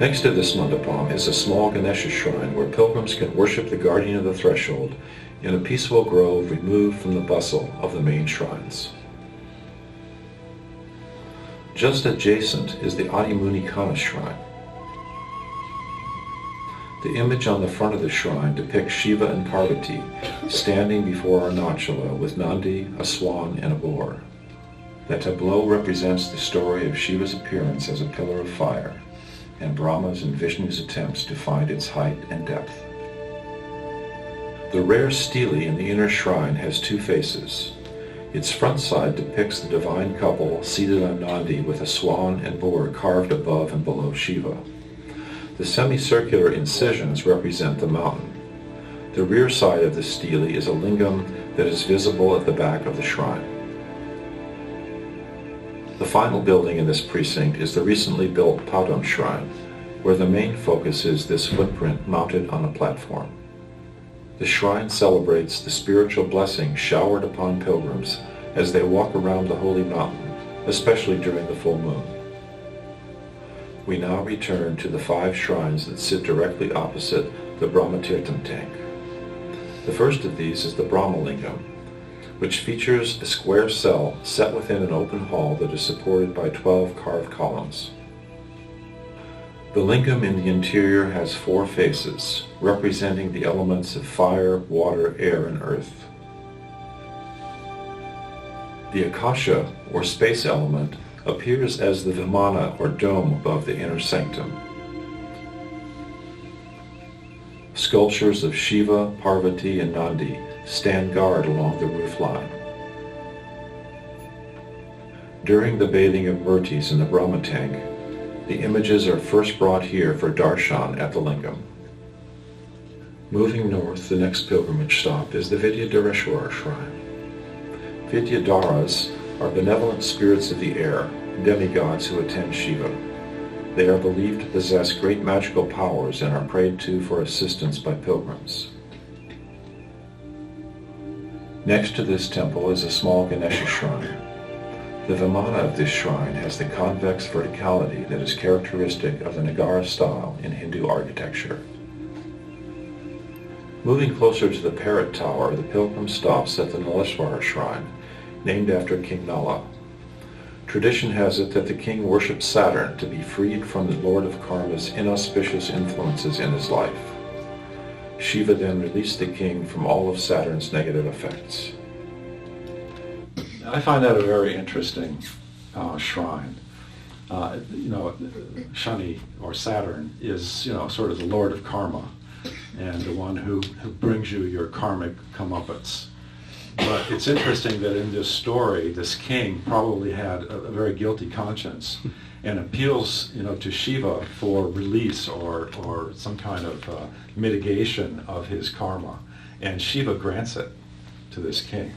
Next to this mandapam is a small Ganesha shrine where pilgrims can worship the guardian of the threshold in a peaceful grove removed from the bustle of the main shrines. Just adjacent is the Adi Muni Kana shrine. The image on the front of the shrine depicts Shiva and Parvati standing before Arunachala with Nandi, a swan, and a boar. The tableau represents the story of Shiva's appearance as a pillar of fire and Brahma's and Vishnu's attempts to find its height and depth. The rare stele in the inner shrine has two faces. Its front side depicts the divine couple seated on Nandi with a swan and boar carved above and below Shiva. The semicircular incisions represent the mountain. The rear side of the stele is a lingam that is visible at the back of the shrine. The final building in this precinct is the recently built Padam shrine, where the main focus is this footprint mounted on a platform. The shrine celebrates the spiritual blessing showered upon pilgrims as they walk around the holy mountain, especially during the full moon. We now return to the 5 shrines that sit directly opposite the Brahmatirtham tank. The first of these is the Brahmalingam, which features a square cell set within an open hall that is supported by 12 carved columns. The lingam in the interior has 4 faces, representing the elements of fire, water, air, and earth. The Akasha, or space element, appears as the Vimana, or dome, above the inner sanctum. Sculptures of Shiva, Parvati, and Nandi stand guard along the roof line. During the bathing of murtis in the Brahma tank, the images are first brought here for darshan at the lingam. Moving north, the next pilgrimage stop is the Vidyadhareshwara shrine. Vidyadharas are benevolent spirits of the air, demigods who attend Shiva. They are believed to possess great magical powers and are prayed to for assistance by pilgrims. Next to this temple is a small Ganesha shrine. The Vimana of this shrine has the convex verticality that is characteristic of the Nagara style in Hindu architecture. Moving closer to the Parrot Tower, the pilgrim stops at the Naleshwara shrine, named after King Nala. Tradition has it that the king worshipped Saturn to be freed from the Lord of Karma's inauspicious influences in his life. Shiva then released the king from all of Saturn's negative effects. I find that a very interesting shrine. Shani, or Saturn, is sort of the Lord of Karma and the one who brings you your karmic comeuppance. But it's interesting that in this story, this king probably had a very guilty conscience and appeals, to Shiva for release or some kind of mitigation of his karma. And Shiva grants it to this king.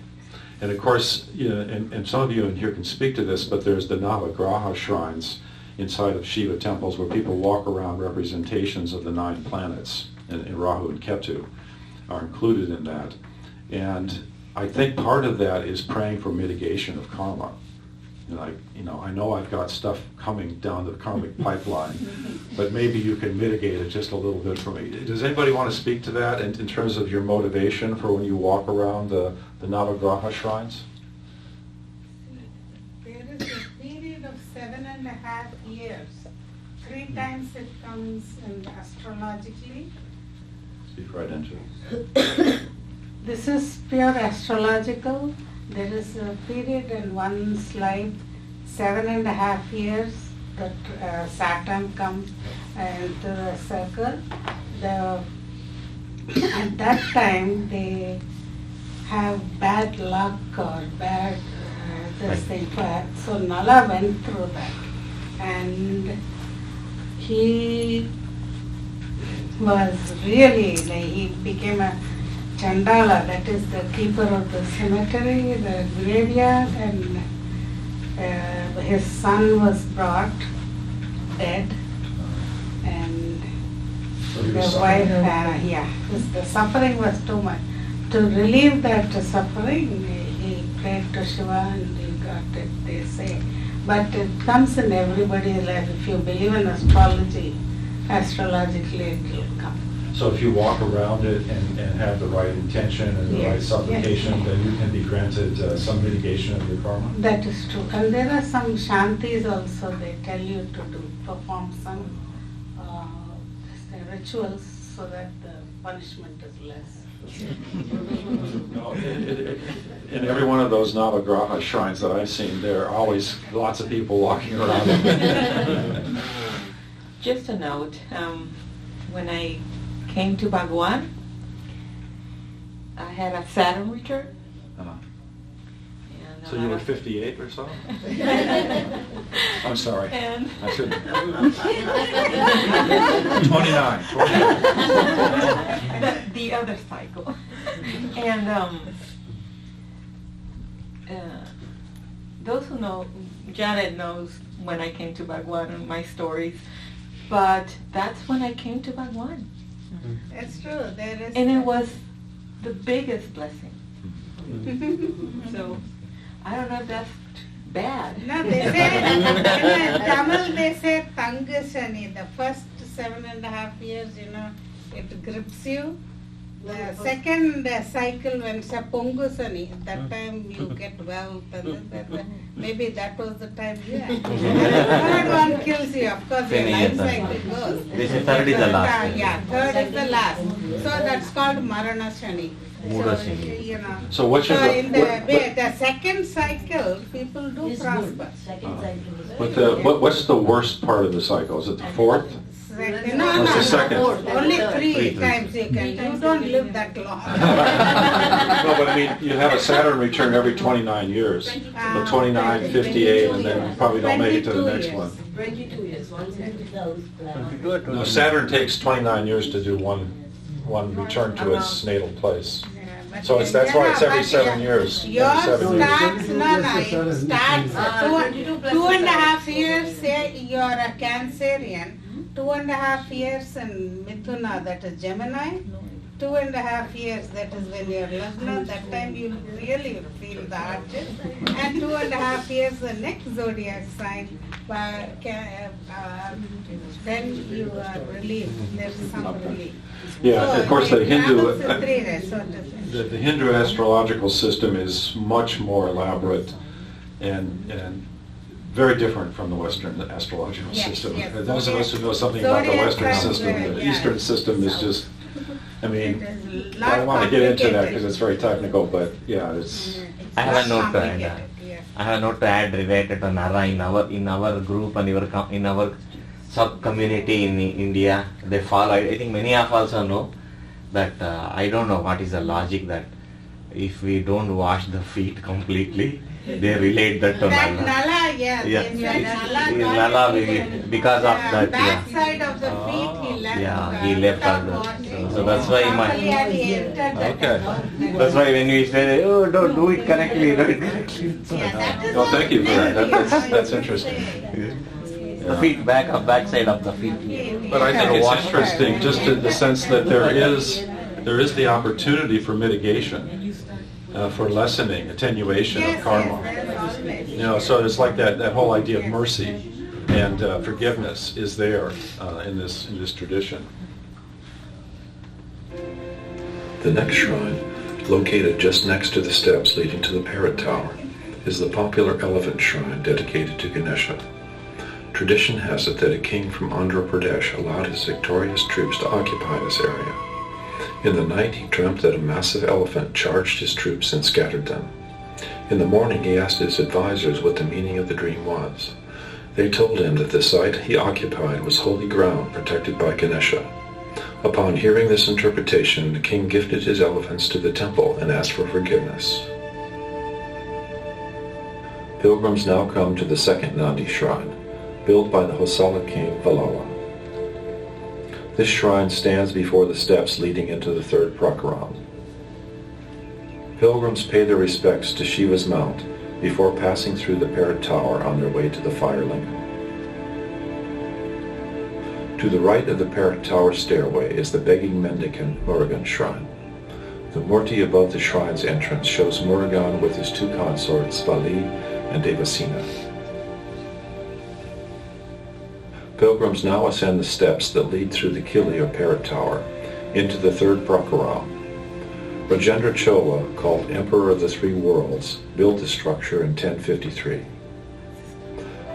And of course, and some of you in here can speak to this, but there's the Navagraha shrines inside of Shiva temples where people walk around representations of the 9 planets, and Rahu and Ketu are included in that. And I think part of that is praying for mitigation of karma. And I know I've got stuff coming down the karmic pipeline, but maybe you can mitigate it just a little bit for me. Does anybody want to speak to that in terms of your motivation for when you walk around the Navagraha shrines? There is a period of 7.5 years. 3 times it comes in astrologically. Speak right into it. This is pure astrological. There is a period in one's life, 7.5 years, that Saturn comes into the circle. At that time, they have bad luck or bad this thing. So Nala went through that, and he was really, like, he became a Chandala, that is the keeper of the cemetery, the graveyard, and his son was brought dead, and the wife, the suffering was too much. To relieve that suffering, he prayed to Shiva and he got it, they say. But it comes in everybody's life. If you believe in astrology, astrologically it will come. So if you walk around it and have the right intention and the right Yes, supplication, yes. then you can be granted some mitigation of your karma? That is true. And there are some shantis also, they tell you to perform some rituals so that the punishment is less. No, in every one of those Navagraha shrines that I've seen, there are always lots of people walking around. Just a note, when I came to Bhagwan, I had a Saturn return. And, So you were 58 or so? I'm sorry. And I shouldn't. 29. the other cycle. And those who know, Janet knows when I came to Bhagwan and my stories, but that's when I came to Bhagwan. It's true, there is. And it was the biggest blessing. So, I don't know if that's bad. No, they say, in Tamil they say Tangusani, the first 7.5 years, it grips you. The second cycle when it's a Pongusani, that time you get wealth, and maybe that was the time, And the third one kills you, of course, your life cycle goes. They say third is the last. Yeah, third is the last. So that's called Marana Shani. Mura So, Shani. So what should so in the the second cycle, people do prosper. Second cycle is But what's the worst part of the cycle? Is it the fourth? No, What's the second? only three times you can. You don't live that long. No, but I mean, you have a Saturn return every 29 years. So 29, 58, and then you probably don't make it to the next one. 22 years, once in those plans. No, Saturn takes 29 years to do one return to its natal place. So that's why it's every 7 years. Yours Every 7 years. starts, it starts 2.5 years, say you're a Cancerian, 2.5 years in Mithuna, that is Gemini, 2.5 years, that is when you're Lagna, that time you really feel the arches, and 2.5 years the next zodiac sign, then you are relieved, there's some relief. Yeah, So of course the it Hindu, travels in 3 days, so it is. the Hindu astrological system is much more elaborate and very different from the Western astrological Yes, system. yes. Those of us who know something about the Zodiac Western signs, system, the yeah. Eastern system is just, I mean, It is I don't want to get into that complicated. because it's very technical, but yeah, it's, I have a note to add. Complicated, yeah. I have a note to add related to Nara in our group and in our sub community in India. They follow. I think many of us also know that I don't know what is the logic that if we don't wash the feet completely, they relate that to That Nala. Nala, Yeah. they said Nala because of that. back Yeah. side of the feet he left. Yeah, he left without out that. washing. So that's why Normally had he entered that Okay. house. That's why when we say, oh, don't do it correctly, do it correctly. Yeah, that is well, thank you for that. That's what interesting. The feet back side of the feet. But I think it's interesting just in the sense that there is the opportunity for mitigation, for lessening, attenuation of karma. So it's like that whole idea of mercy and forgiveness is there in this tradition. The next shrine, located just next to the steps leading to the Parrot Tower, is the popular elephant shrine dedicated to Ganesha. Tradition has it that a king from Andhra Pradesh allowed his victorious troops to occupy this area. In the night, he dreamt that a massive elephant charged his troops and scattered them. In the morning he asked his advisors what the meaning of the dream was. They told him that the site he occupied was holy ground protected by Ganesha. Upon hearing this interpretation, the king gifted his elephants to the temple and asked for forgiveness. Pilgrims now come to the second Nandi shrine, built by the Hosala king Vallava. This shrine stands before the steps leading into the third Prakaram. Pilgrims pay their respects to Shiva's mount before passing through the Parrot Tower on their way to the fire lingam. To the right of the Parrot Tower stairway is the begging mendicant Murugan shrine. The murti above the shrine's entrance shows Murugan with his two consorts, Vali and Devasena. Pilgrims now ascend the steps that lead through the Kili or Parrot Tower into the third Prakaram. Rajendra Chola, called Emperor of the Three Worlds, built the structure in 1053.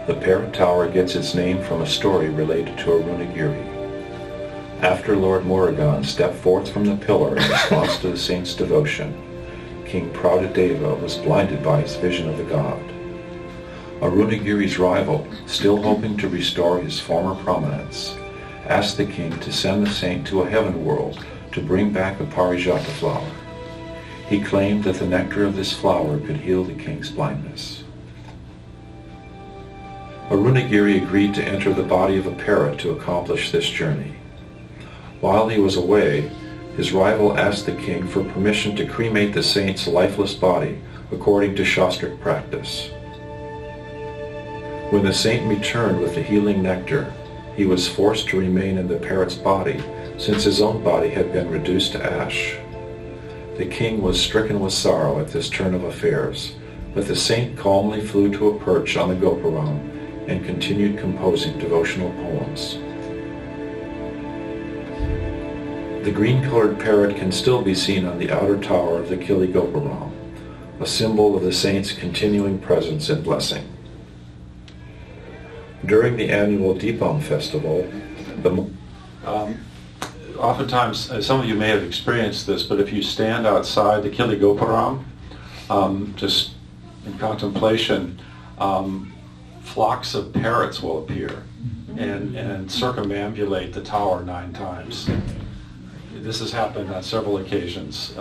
The Parrot Tower gets its name from a story related to Arunagiri. After Lord Murugan stepped forth from the pillar in response to the saint's devotion, King Pradadeva was blinded by his vision of the god. Arunagiri's rival, still hoping to restore his former prominence, asked the king to send the saint to a heaven world to bring back a Parijata flower. He claimed that the nectar of this flower could heal the king's blindness. Arunagiri agreed to enter the body of a parrot to accomplish this journey. While he was away, his rival asked the king for permission to cremate the saint's lifeless body according to Shastric practice. When the saint returned with the healing nectar, he was forced to remain in the parrot's body since his own body had been reduced to ash. The king was stricken with sorrow at this turn of affairs, but the saint calmly flew to a perch on the Gopuram and continued composing devotional poems. The green-colored parrot can still be seen on the outer tower of the Kili Gopuram, a symbol of the saint's continuing presence and blessing. During the annual Deepam festival, oftentimes, some of you may have experienced this, but if you stand outside the Kili Gopuram, just in contemplation, flocks of parrots will appear and circumambulate the tower 9 times. This has happened on several occasions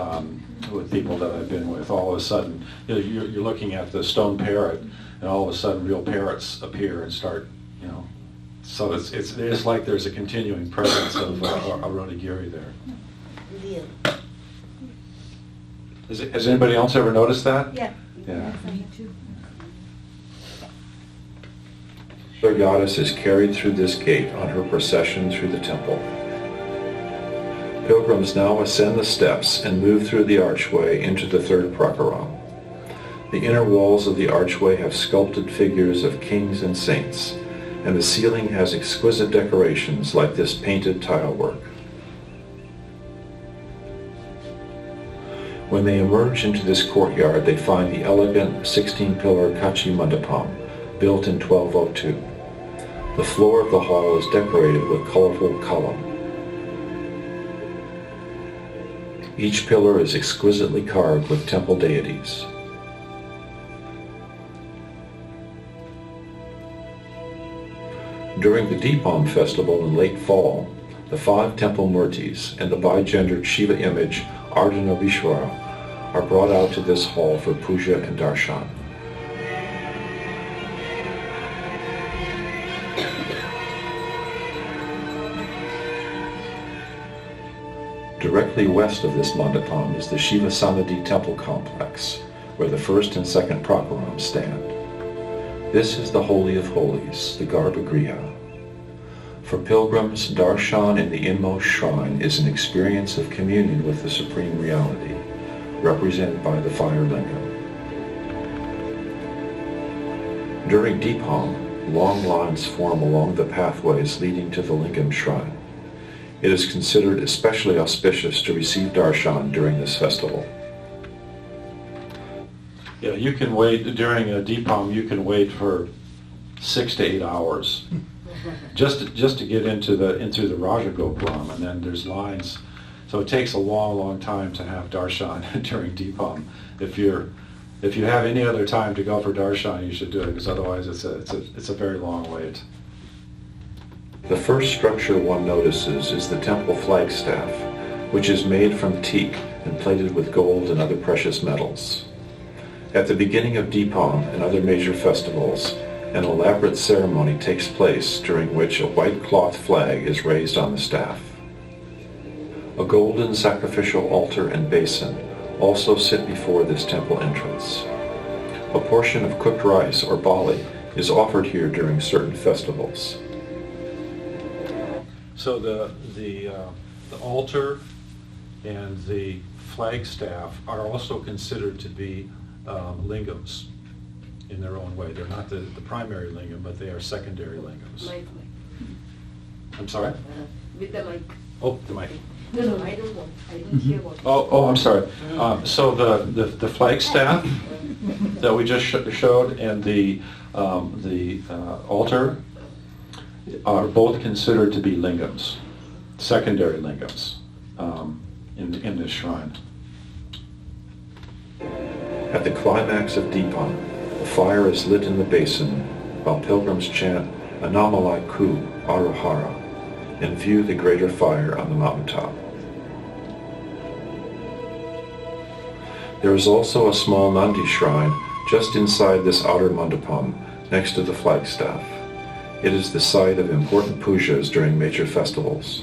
with people that I've been with. All of a sudden, you're looking at the stone parrot, and all of a sudden real parrots appear and start, so it's like there's a continuing presence of Arunagiri there. Has anybody else ever noticed that? Yeah. Yeah. Me too. The goddess is carried through this gate on her procession through the temple. Pilgrims now ascend the steps and move through the archway into the third Prakaram. The inner walls of the archway have sculpted figures of kings and saints, and the ceiling has exquisite decorations like this painted tile work. When they emerge into this courtyard, they find the elegant 16-pillar Kachi Mandapam, built in 1202. The floor of the hall is decorated with colorful column. Each pillar is exquisitely carved with temple deities. During the Deepam festival in late fall, the 5 temple murtis and the bi-gendered Shiva image Ardhanavishwara are brought out to this hall for puja and darshan. Directly west of this mandapam is the Shiva Samadhi temple complex, where the first and second Prakarams stand. This is the Holy of Holies, the Garbhagriha. For pilgrims, darshan in the inmost shrine is an experience of communion with the Supreme Reality, represented by the fire lingam. During Deepam, long lines form along the pathways leading to the lingam shrine. It is considered especially auspicious to receive darshan during this festival. Yeah, you can wait during a Deepam. You can wait for 6 to 8 hours just to get into the Rajagopuram, and then there's lines. So it takes a long time to have darshan during Deepam. If you're if you have any other time to go for darshan, you should do it, because otherwise it's a very long wait. The first structure one notices is the temple flagstaff, which is made from teak and plated with gold and other precious metals. At the beginning of Deepam and other major festivals, an elaborate ceremony takes place during which a white cloth flag is raised on the staff. A golden sacrificial altar and basin also sit before this temple entrance. A portion of cooked rice or bali is offered here during certain festivals. So the altar and the flagstaff are also considered to be lingams in their own way. They're not the primary lingam, but they are secondary lingams. Mic. I'm sorry? With the mic. Oh, the mic. No, I don't want. I didn't hear what. Oh, I'm sorry. So the flagstaff that we just showed and the altar are both considered to be lingams, secondary lingams in this shrine. At the climax of Deepam, a fire is lit in the basin while pilgrims chant Annamalaiyar Aruhara and view the greater fire on the mountaintop. There is also a small Nandi shrine just inside this outer mandapam next to the flagstaff. It is the site of important pujas during major festivals.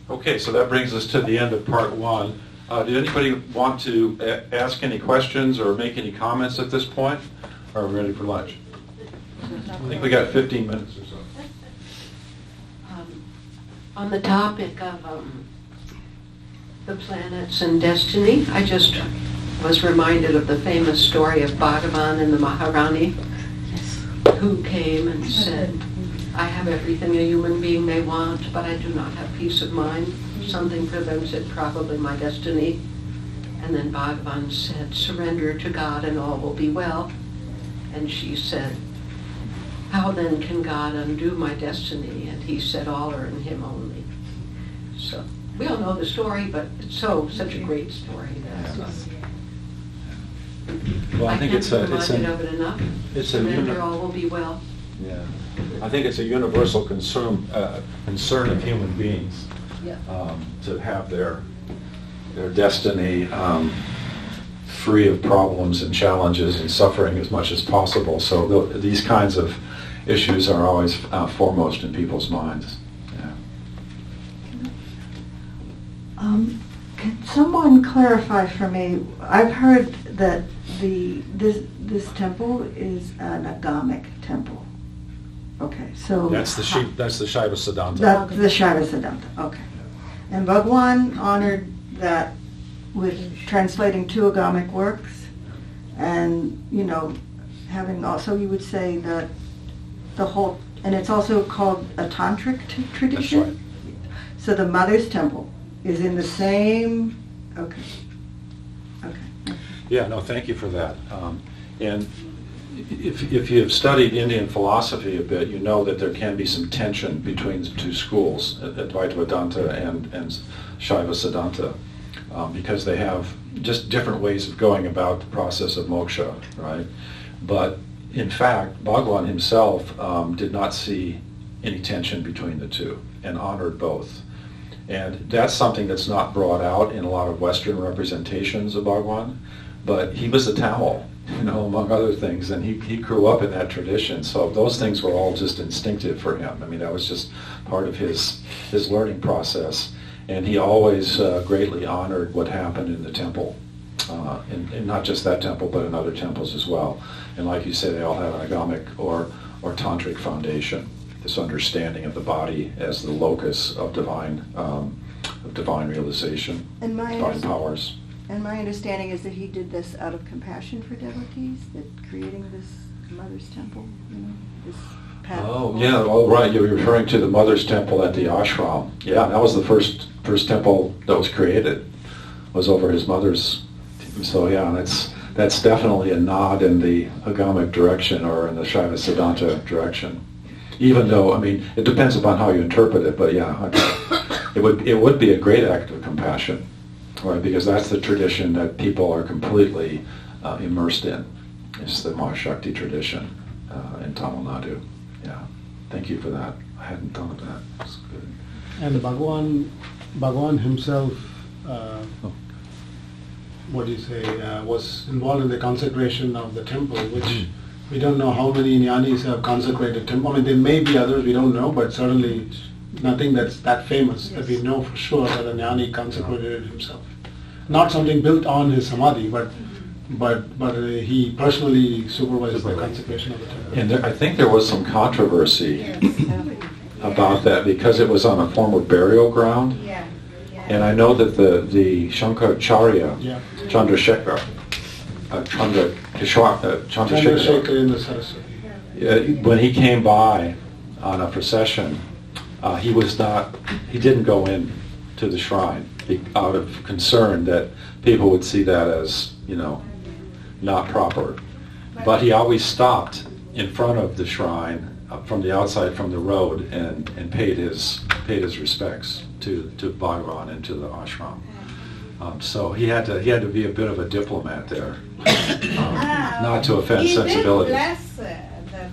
Okay, so that brings us to the end of part one. Did anybody want to ask any questions or make any comments at this point? Or are we ready for lunch? I think we got 15 minutes or so. On the topic of the planets and destiny, I just was reminded of the famous story of Bhagavan and the Maharani, who came and said, I have everything a human being may want, but I do not have peace of mind. Something for them said, probably my destiny. And then Bhagavan said, surrender to God and all will be well. And she said, how then can God undo my destiny? And he said, all are in him only. So we all know the story, but it's such a great story. Well, I think it's surrender, all will be well. Yeah, I think it's a universal concern of human beings to have their destiny free of problems and challenges and suffering as much as possible. So these kinds of issues are always foremost in people's minds. Can someone clarify for me? I've heard that this temple is an agamic temple. Okay, so that's the Shaiva Siddhanta. That's the Shaiva Siddhanta. Okay, and Bhagwan honored that with translating two agamic works, and having also, you would say that the whole, and it's also called a tantric tradition. That's right. So the Mother's Temple is in the same. Okay. Yeah, no, thank you for that. And if you have studied Indian philosophy a bit, you know that there can be some tension between the two schools, Advaita Vedanta and Shaiva Siddhanta, because they have just different ways of going about the process of moksha, right? But in fact, Bhagwan himself did not see any tension between the two and honored both. And that's something that's not brought out in a lot of Western representations of Bhagwan, but he was a Tamil, among other things, and he grew up in that tradition. So those things were all just instinctive for him. I mean, that was just part of his learning process. And he always greatly honored what happened in the temple, and not just that temple, but in other temples as well. And like you say, they all have an agamic or tantric foundation, this understanding of the body as the locus of divine realization, And divine powers. And my understanding is that he did this out of compassion for devotees, that creating this Mother's Temple, this path. Oh, yeah, oh, right, you're referring to the Mother's Temple at the ashram. Yeah, that was the first temple that was created, was over his mother's. So yeah, that's definitely a nod in the agamic direction or in the Shaiva Siddhanta direction. Even though, I mean, it depends upon how you interpret it, but yeah, it would be a great act of compassion, right? Because that's the tradition that people are completely immersed in. It's the Mahashakti tradition in Tamil Nadu. Yeah, thank you for that. I hadn't thought of that. That's good. And Bhagwan himself, was involved in the consecration of the temple, which we don't know how many jnanis have consecrated temple. I mean, there may be others, we don't know, but certainly nothing that's that famous that we know for sure that a jnani consecrated it himself. Not something built on his samadhi, but he personally supervised the consecration of the temple. And I think there was some controversy about that because it was on a former burial ground. Yeah. And I know that the Shankaracharya, Chandrasekhar in the Saraswati. When he came by on a procession, he didn't go in to the shrine out of concern that people would see that as, not proper. But he always stopped in front of the shrine from the outside, from the road, and paid his respects to Bhagavan and to the ashram. So he had to be a bit of a diplomat there, not to offend sensibilities. He did bless the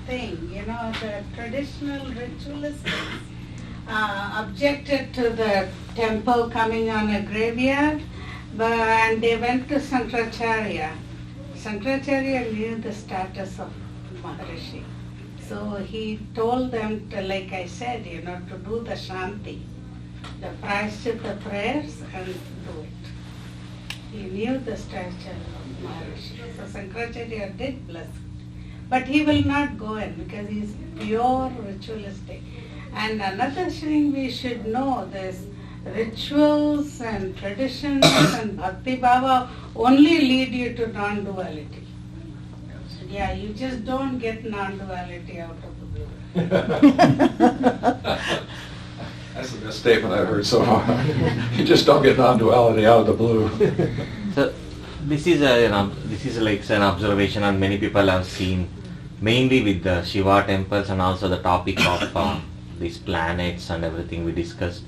thing, the traditional ritualists objected to the temple coming on a graveyard, and they went to Shankaracharya. Shankaracharya knew the status of Maharshi. So he told them, like I said, to do the Shanti, the Prayashchitta prayers, and do it. He knew the stature of Maharshi. So Shankaracharya did bless it. But he will not go in because he is pure ritualistic. And another thing we should know, this rituals and traditions and bhakti bhava only lead you to non-duality. Yeah, you just don't get non-duality out of the blue. That's the best statement I've heard so far. You just don't get non-duality out of the blue. So this is like an observation, and many people have seen, mainly with the Shiva temples and also the topic of these planets and everything we discussed.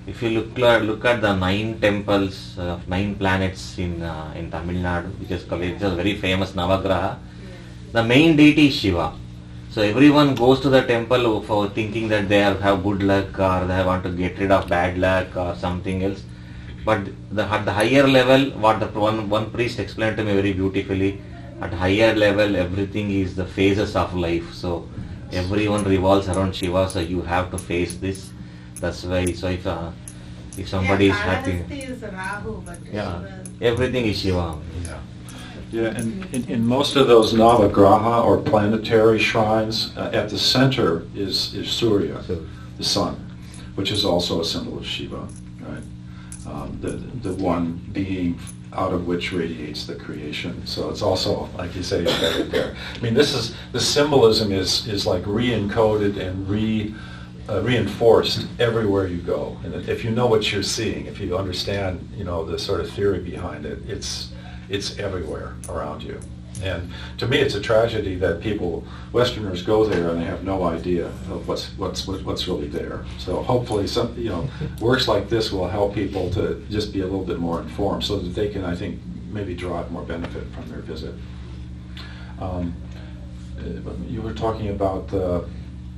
If you look at the 9 temples of 9 planets in Tamil Nadu, which is a very famous Navagraha, the main deity is Shiva. So everyone goes to the temple for thinking that they have good luck, or they want to get rid of bad luck or something else. But at the higher level, what the one priest explained to me very beautifully, at higher level everything is the phases of life. So everyone revolves around Shiva, so you have to face this. That's why, so if somebody is happy, Is Rahu, but everything is Shiva. Yeah, and in most of those Navagraha or planetary shrines, at the center is Surya, the sun, which is also a symbol of Shiva, right? The one being out of which radiates the creation. So it's also, like you say, embedded there. I mean, the symbolism is like re-encoded and reinforced everywhere you go. And if you know what you're seeing, if you understand, the sort of theory behind it, it's everywhere around you. And to me, it's a tragedy that Westerners go there and they have no idea of what's really there. So hopefully, works like this will help people to just be a little bit more informed, so that they can, I think, maybe derive more benefit from their visit. You were talking about the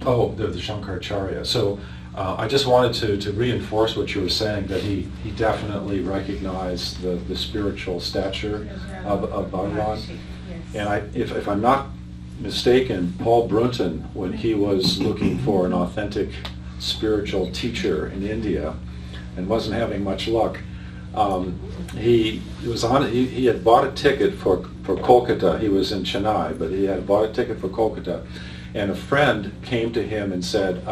Shankaracharya. So I just wanted to reinforce what you were saying, that he definitely recognized the spiritual stature of Bhagavan. And if I'm not mistaken, Paul Brunton, when he was looking for an authentic spiritual teacher in India and wasn't having much luck, he had bought a ticket for Kolkata. He was in Chennai, but he had bought a ticket for Kolkata, and a friend came to him and said,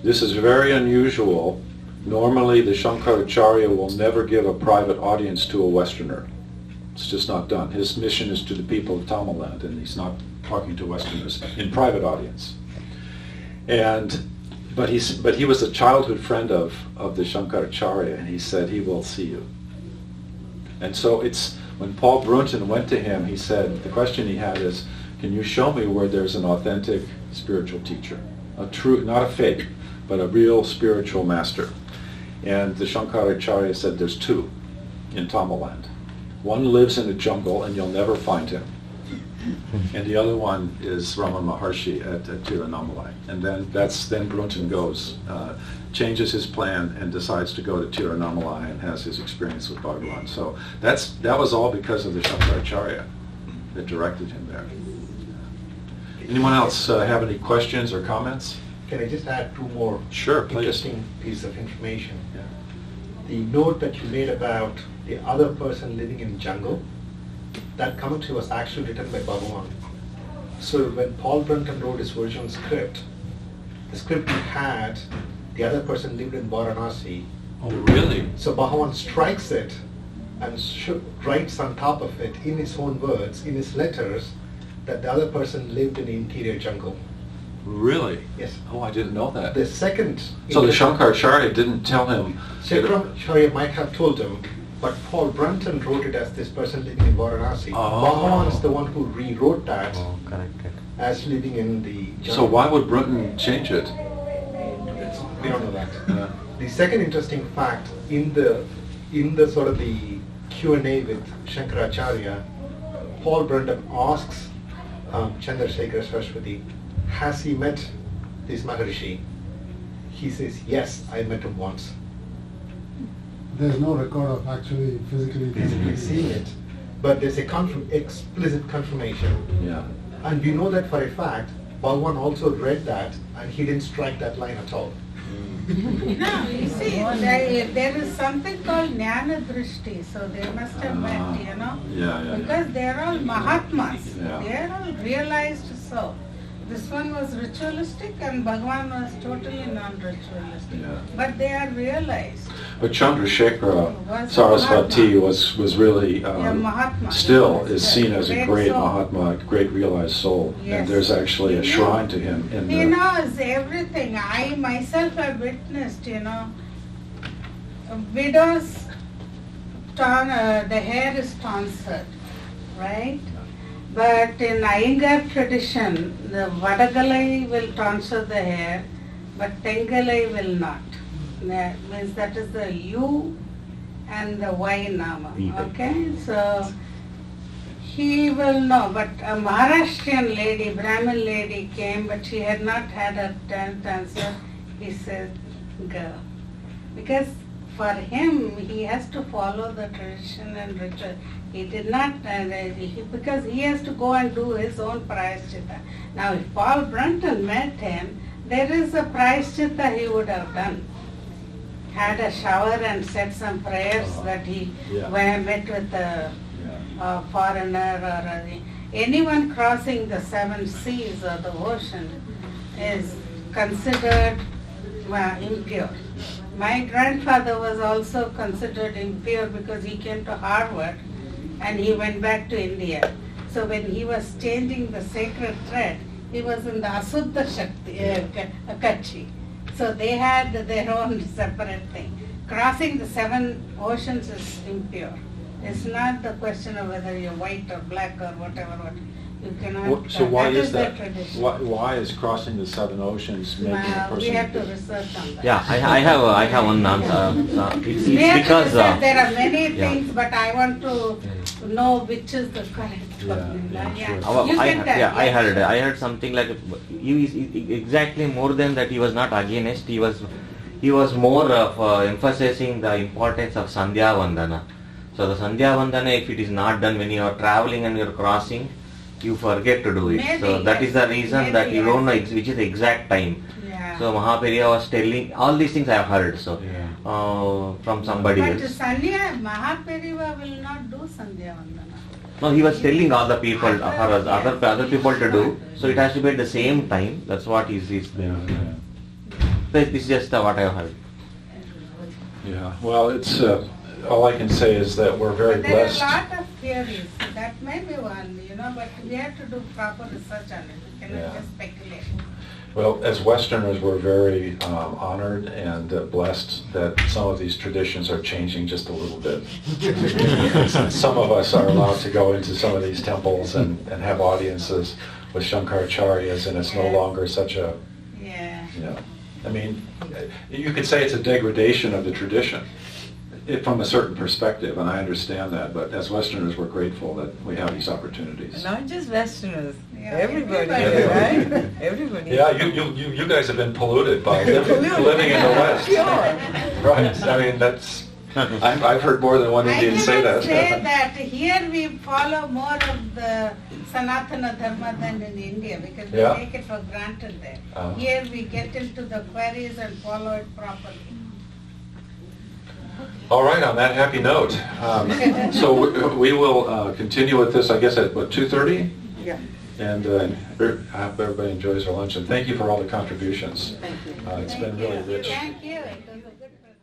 "This is very unusual. Normally the Shankaracharya will never give a private audience to a Westerner. It's just not done. His mission is to the people of Tamil Nadu, and he's not talking to Westerners in private audience." But he was a childhood friend of the Shankaracharya, and he said he will see you. And so when Paul Brunton went to him, he said the question he had is, "Can you show me where there's an authentic spiritual teacher, a true, not a fake, but a real spiritual master?" And the Shankaracharya said there's two in Tamil land. One lives in the jungle and you'll never find him. And the other one is Ramana Maharshi at Tiruvannamalai. And then Brunton goes, changes his plan and decides to go to Tiruvannamalai and has his experience with Bhagavan. So that was all because of the Shankaracharya that directed him there. Anyone else have any questions or comments? Can I just add two more Sure, please. interesting pieces of information? The note that you made about the other person living in jungle, that commentary was actually written by Bhagavan. So when Paul Brunton wrote his original script, the script he had, the other person lived in Varanasi. Oh, really? So Bhagavan strikes it and writes on top of it in his own words, in his letters, that the other person lived in the interior jungle. Really? Yes. Oh, I didn't know that. The second... So the Shankaracharya didn't tell him... Shankaracharya might have told him, but Paul Brunton wrote it as this person living in Varanasi. Bhagavan is the one who rewrote that as living in the jungle. So why would Brunton change it? We don't know that. The second interesting fact, in the sort of the Q&A with Shankaracharya, Paul Brunton asks Chandrasekhara Saraswati, has he met this Maharshi? He says, yes, I met him once. There's no record of actually physically seeing it, but there's a explicit confirmation. Yeah. And we know that for a fact. Bhagavan also read that, and he didn't strike that line at all. No, you see, there is something called Jnana Drishti, so they must have met, you know. Yeah. Because they're all Mahatmas. Yeah. They're all realized so. This one was ritualistic and Bhagavan was totally non-ritualistic. Yeah. But they are realized. But Chandrasekhara Saraswati was really Mahatma. still is seen as a great soul. Mahatma, great realized soul. Yes. And there's actually a shrine to him in He the... knows everything. I myself have witnessed, you know, widows, the hair is tonsured, right? But in Iyengar tradition, the Vadagalai will tonsure the hair, but Tengalai will not. That means that is the U and the Y nama. Okay, so he will know. But a Maharashtrian lady, Brahmin lady came, but she had not had her 10th answer. He said, girl. Because for him, he has to follow the tradition and ritual. He did not, because he has to go and do his own prayaschitta. Now, if Paul Brunton met him, there is a prayaschitta he would have done. Had a shower and said some prayers that he met with a foreigner or anyone crossing the 7 seas or the ocean is considered impure. My grandfather was also considered impure because he came to Harvard and he went back to India. So when he was changing the sacred thread, he was in the Asuddha Shakti, Kachi. So they had their own separate thing. Crossing the 7 oceans is impure. It's not the question of whether you're white or black or whatever. You cannot. So why that is that? Tradition. Why is crossing the 7 oceans making a person? We have to research on that. Yeah, I have one answer. It's because there are many things, but I want to know which is the correct one. I heard something like exactly more than that. He was not against. He was more of emphasizing the importance of Sandhya Vandana. So the Sandhya Vandana, if it is not done when you are traveling and you are crossing, you forget to do it. Maybe, so that is the reason that you don't know which is the exact time. Yeah. So Mahapariya was telling all these things I have heard. So from somebody But else. Mahapariva will not do Sandhya Vandana. No, he was telling all the people, other people to do. So it has to be at the same time. That's what is this. This is just what I have heard. Yeah. Well, it's all I can say is that we're very blessed. There are a lot of theories. That may be one, but we have to do proper research on it. We cannot just speculate. Well, as Westerners, we're very honored and blessed that some of these traditions are changing just a little bit. Some of us are allowed to go into some of these temples and have audiences with Shankaracharyas, and it's no longer such a, I mean, you could say it's a degradation of the tradition from a certain perspective, and I understand that, but as Westerners, we're grateful that we have these opportunities. Not just Westerners, Yeah, everybody, everybody. right? Everybody. Yeah, you guys have been polluted by living in the West. Sure. Right, I mean, I've heard more than one Indian say that. I cannot say that here we follow more of the Sanatana Dharma than in India because we Yeah. take it for granted there. Uh-huh. Here we get into the queries and follow it properly. All right, on that happy note, so we will continue with this, I guess, at what, 2:30? Yeah. And I hope everybody enjoys their lunch, and thank you for all the contributions. Thank you. It's been really rich. Thank you. It was a good presentation.